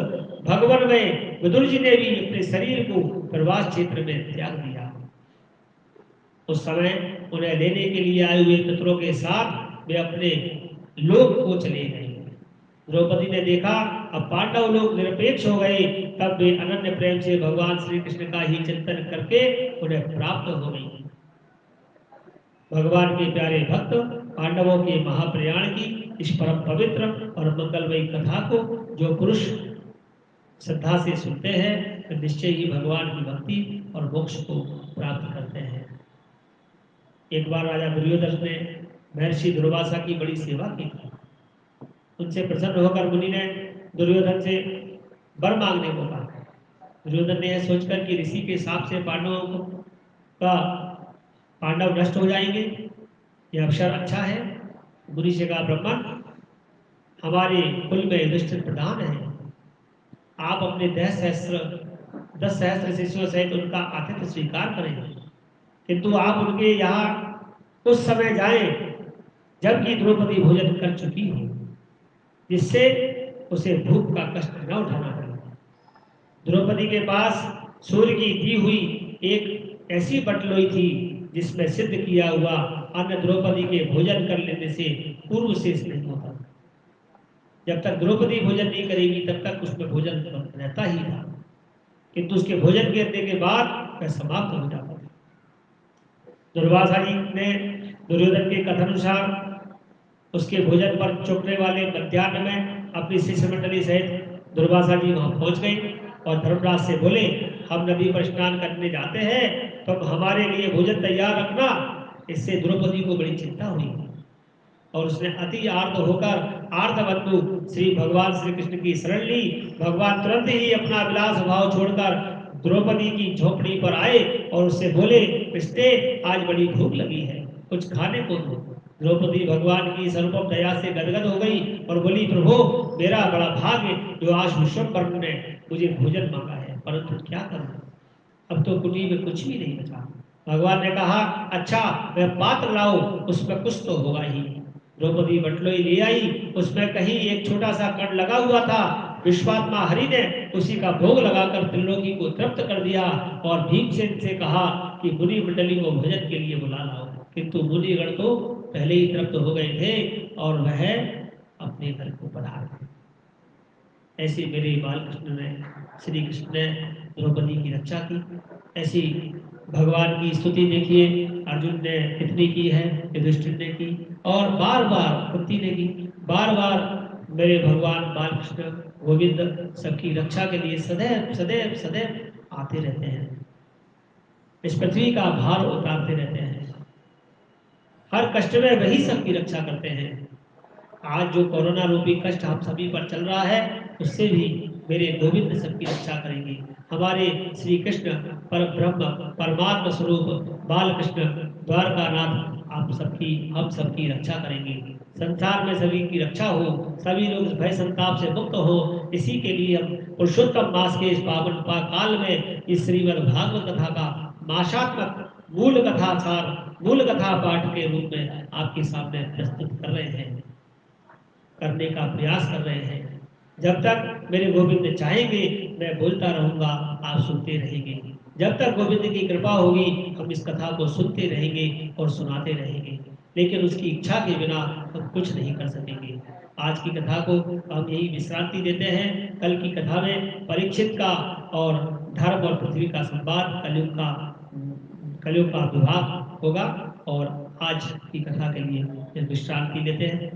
भगवान में विदुर जी ने भी अपने शरीर को प्रवास क्षेत्र में त्याग दिया। उस समय उन्हें लेने के लिए आए हुए मित्रों के साथ वे अपने लोक को चले गए। द्रौपदी ने देखा अब पांडव लोग निरपेक्ष हो गए, तब वे अनन्य प्रेम से भगवान श्री कृष्ण का ही चिंतन करके उन्हें प्राप्त हो गई। भगवान के प्यारे भक्त पांडवों के महाप्रयाण की इस परम पवित्र और मंगलमयी कथा को जो पुरुष श्रद्धा से सुनते हैं तो निश्चय ही भगवान की भक्ति और मोक्ष को प्राप्त करते हैं। एक बार राजा दुर्योधन ने महर्षि दुर्वासा की बड़ी सेवा की थी। उनसे प्रसन्न होकर मुनि ने दुर्योधन से वर मांगने को कहा। दुर्योधन ने यह सोचकर कि ऋषि के हिसाब से पांडव नष्ट हो जाएंगे, यह अवसर अच्छा है। मुनि से कहा, ब्रह्मन हमारे कुल में युधिष्ठिर प्रधान है, आप अपने 10 सहस्त्र शिष्यों सहित उनका आतिथ्य स्वीकार करें, किंतु आप उनके यहाँ उस समय जाएं जबकि द्रौपदी भोजन कर चुकी हो, जिससे उसे भूख का कष्ट न उठाना पड़े। द्रौपदी के पास सूर्य की दी हुई एक ऐसी बटलोई थी जिसमें सिद्ध किया हुआ अन्न द्रौपदी के भोजन कर लेने से पूर्व शेष नहीं होता। जब तक द्रौपदी भोजन नहीं करेगी तब तक उसमें भोजन रहता ही था, किंतु उसके भोजन करने के बाद वह समाप्त हो जाता था। दुर्वासा जी ने दुर्योधन के कथानुसार उसके भोजन पर चौंकने वाले मध्याह्न में अपनी शिष्य मंडली सहित दुर्वासा जी वहां पहुंच गए और धर्मराज से बोले, हम नदी पर स्नान करने जाते हैं, तो हमारे लिए भोजन तैयार रखना। इससे द्रौपदी को बड़ी चिंता हुई और उसने अति आर्त होकर आर्तबंधु श्री भगवान श्री कृष्ण की शरण ली। भगवान तुरंत ही अपना विलास भाव छोड़कर द्रौपदी की झोपड़ी पर आए और उससे बोले, कृष्णे आज बड़ी भूख लगी है, कुछ खाने को दो। द्रौपदी भगवान की सर्वोपम दया से गदगद हो गई और बोली, प्रभु मेरा बड़ा भाग्य जो आज विश्वम्भर ने मुझे भोजन मांगा है, परंतु क्या करूं, अब तो कुटी में कुछ भी नहीं बचा। भगवान ने कहा, अच्छा वह पात्र लाओ, उसमें कुछ तो होगा ही। द्रौपदी बटलोई ले आई, उसमें कहीं एक छोटा सा कण लगा हुआ था। विश्वात्मा हरि ने उसी का भोग लगाकर त्रिलोकी को तृप्त कर दिया और भीमसेन से कहा कि मुनि मंडली को भोजन के लिए बुला लाओ, किंतु मुनिगण तो पहले ही तृप्त हो गए थे और वह अपने घर को पधार गए। ऐसे मेरे बालकृष्ण ने श्री कृष्ण ने द्रौपदी की रक्षा की। ऐसी भगवान की स्तुति देखिए, अर्जुन ने कितनी की है, युधिष्ठिर ने की और बार बार कुंती ने की। बार बार मेरे भगवान बालकृष्ण गोविंद सबकी रक्षा के लिए सदैव सदैव सदैव आते रहते हैं, इस पृथ्वी का भार उतारते रहते हैं। हर कष्ट में वही सबकी रक्षा करते हैं। आज जो कोरोना रूपी कष्ट हम सभी पर चल रहा है, उससे भी मेरे गोविंद सबकी रक्षा करेंगे। हमारे श्री कृष्ण पर ब्रह्म परमात्मा स्वरूप बालकृष्ण द्वारकानाथ आप सबकी हम सबकी रक्षा करेंगे। संसार में सभी की रक्षा हो, सभी लोग भय संताप से मुक्त हो, इसी के लिए हम पुरुषोत्तम मास के इस पावन काल में इस श्रीमद् भागवत कथा का मासात्मक मूल कथा सार मूल कथा पाठ के रूप में आपके सामने प्रस्तुत कर रहे हैं, करने का प्रयास कर रहे हैं। जब तक मेरे गोविंद चाहेंगे मैं बोलता रहूंगा, आप सुनते रहेंगे। जब तक गोविंद की कृपा होगी हम इस कथा को सुनते रहेंगे और सुनाते रहेंगे, लेकिन उसकी इच्छा के बिना हम कुछ नहीं कर सकेंगे। आज की कथा को हम यही विश्रांति देते हैं। कल की कथा में परीक्षित का और धर्म और पृथ्वी का संवाद, कलयुग का विभाग होगा। और आज की कथा के लिए विश्रांति लेते हैं।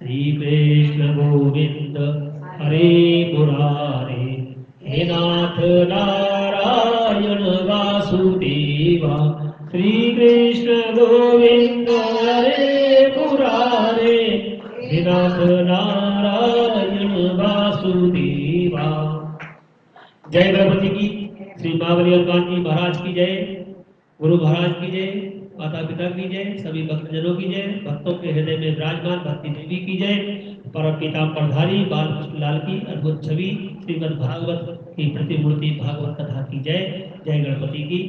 श्री कृष्ण गोविंद हरे मुरारे, हे नाथ नारायण वासुदेवा। श्री कृष्ण गोविंद हरे मुरारे, हे नाथ नारायण वासुदेवा। जय गणपति की, श्री महाबली हनुमान जी महाराज की जय, गुरु महाराज की जय, माता पिता की जय, सभी भक्तजनों की जय, भक्तों के हृदय में विराजमान भक्ति देवी की जय, परम पीताम्बरधारी बालकृष्ण लाल की अद्भुत छवि श्रीमद् भागवत की प्रतिमूर्ति भागवत कथा की जय। जय गणपति की।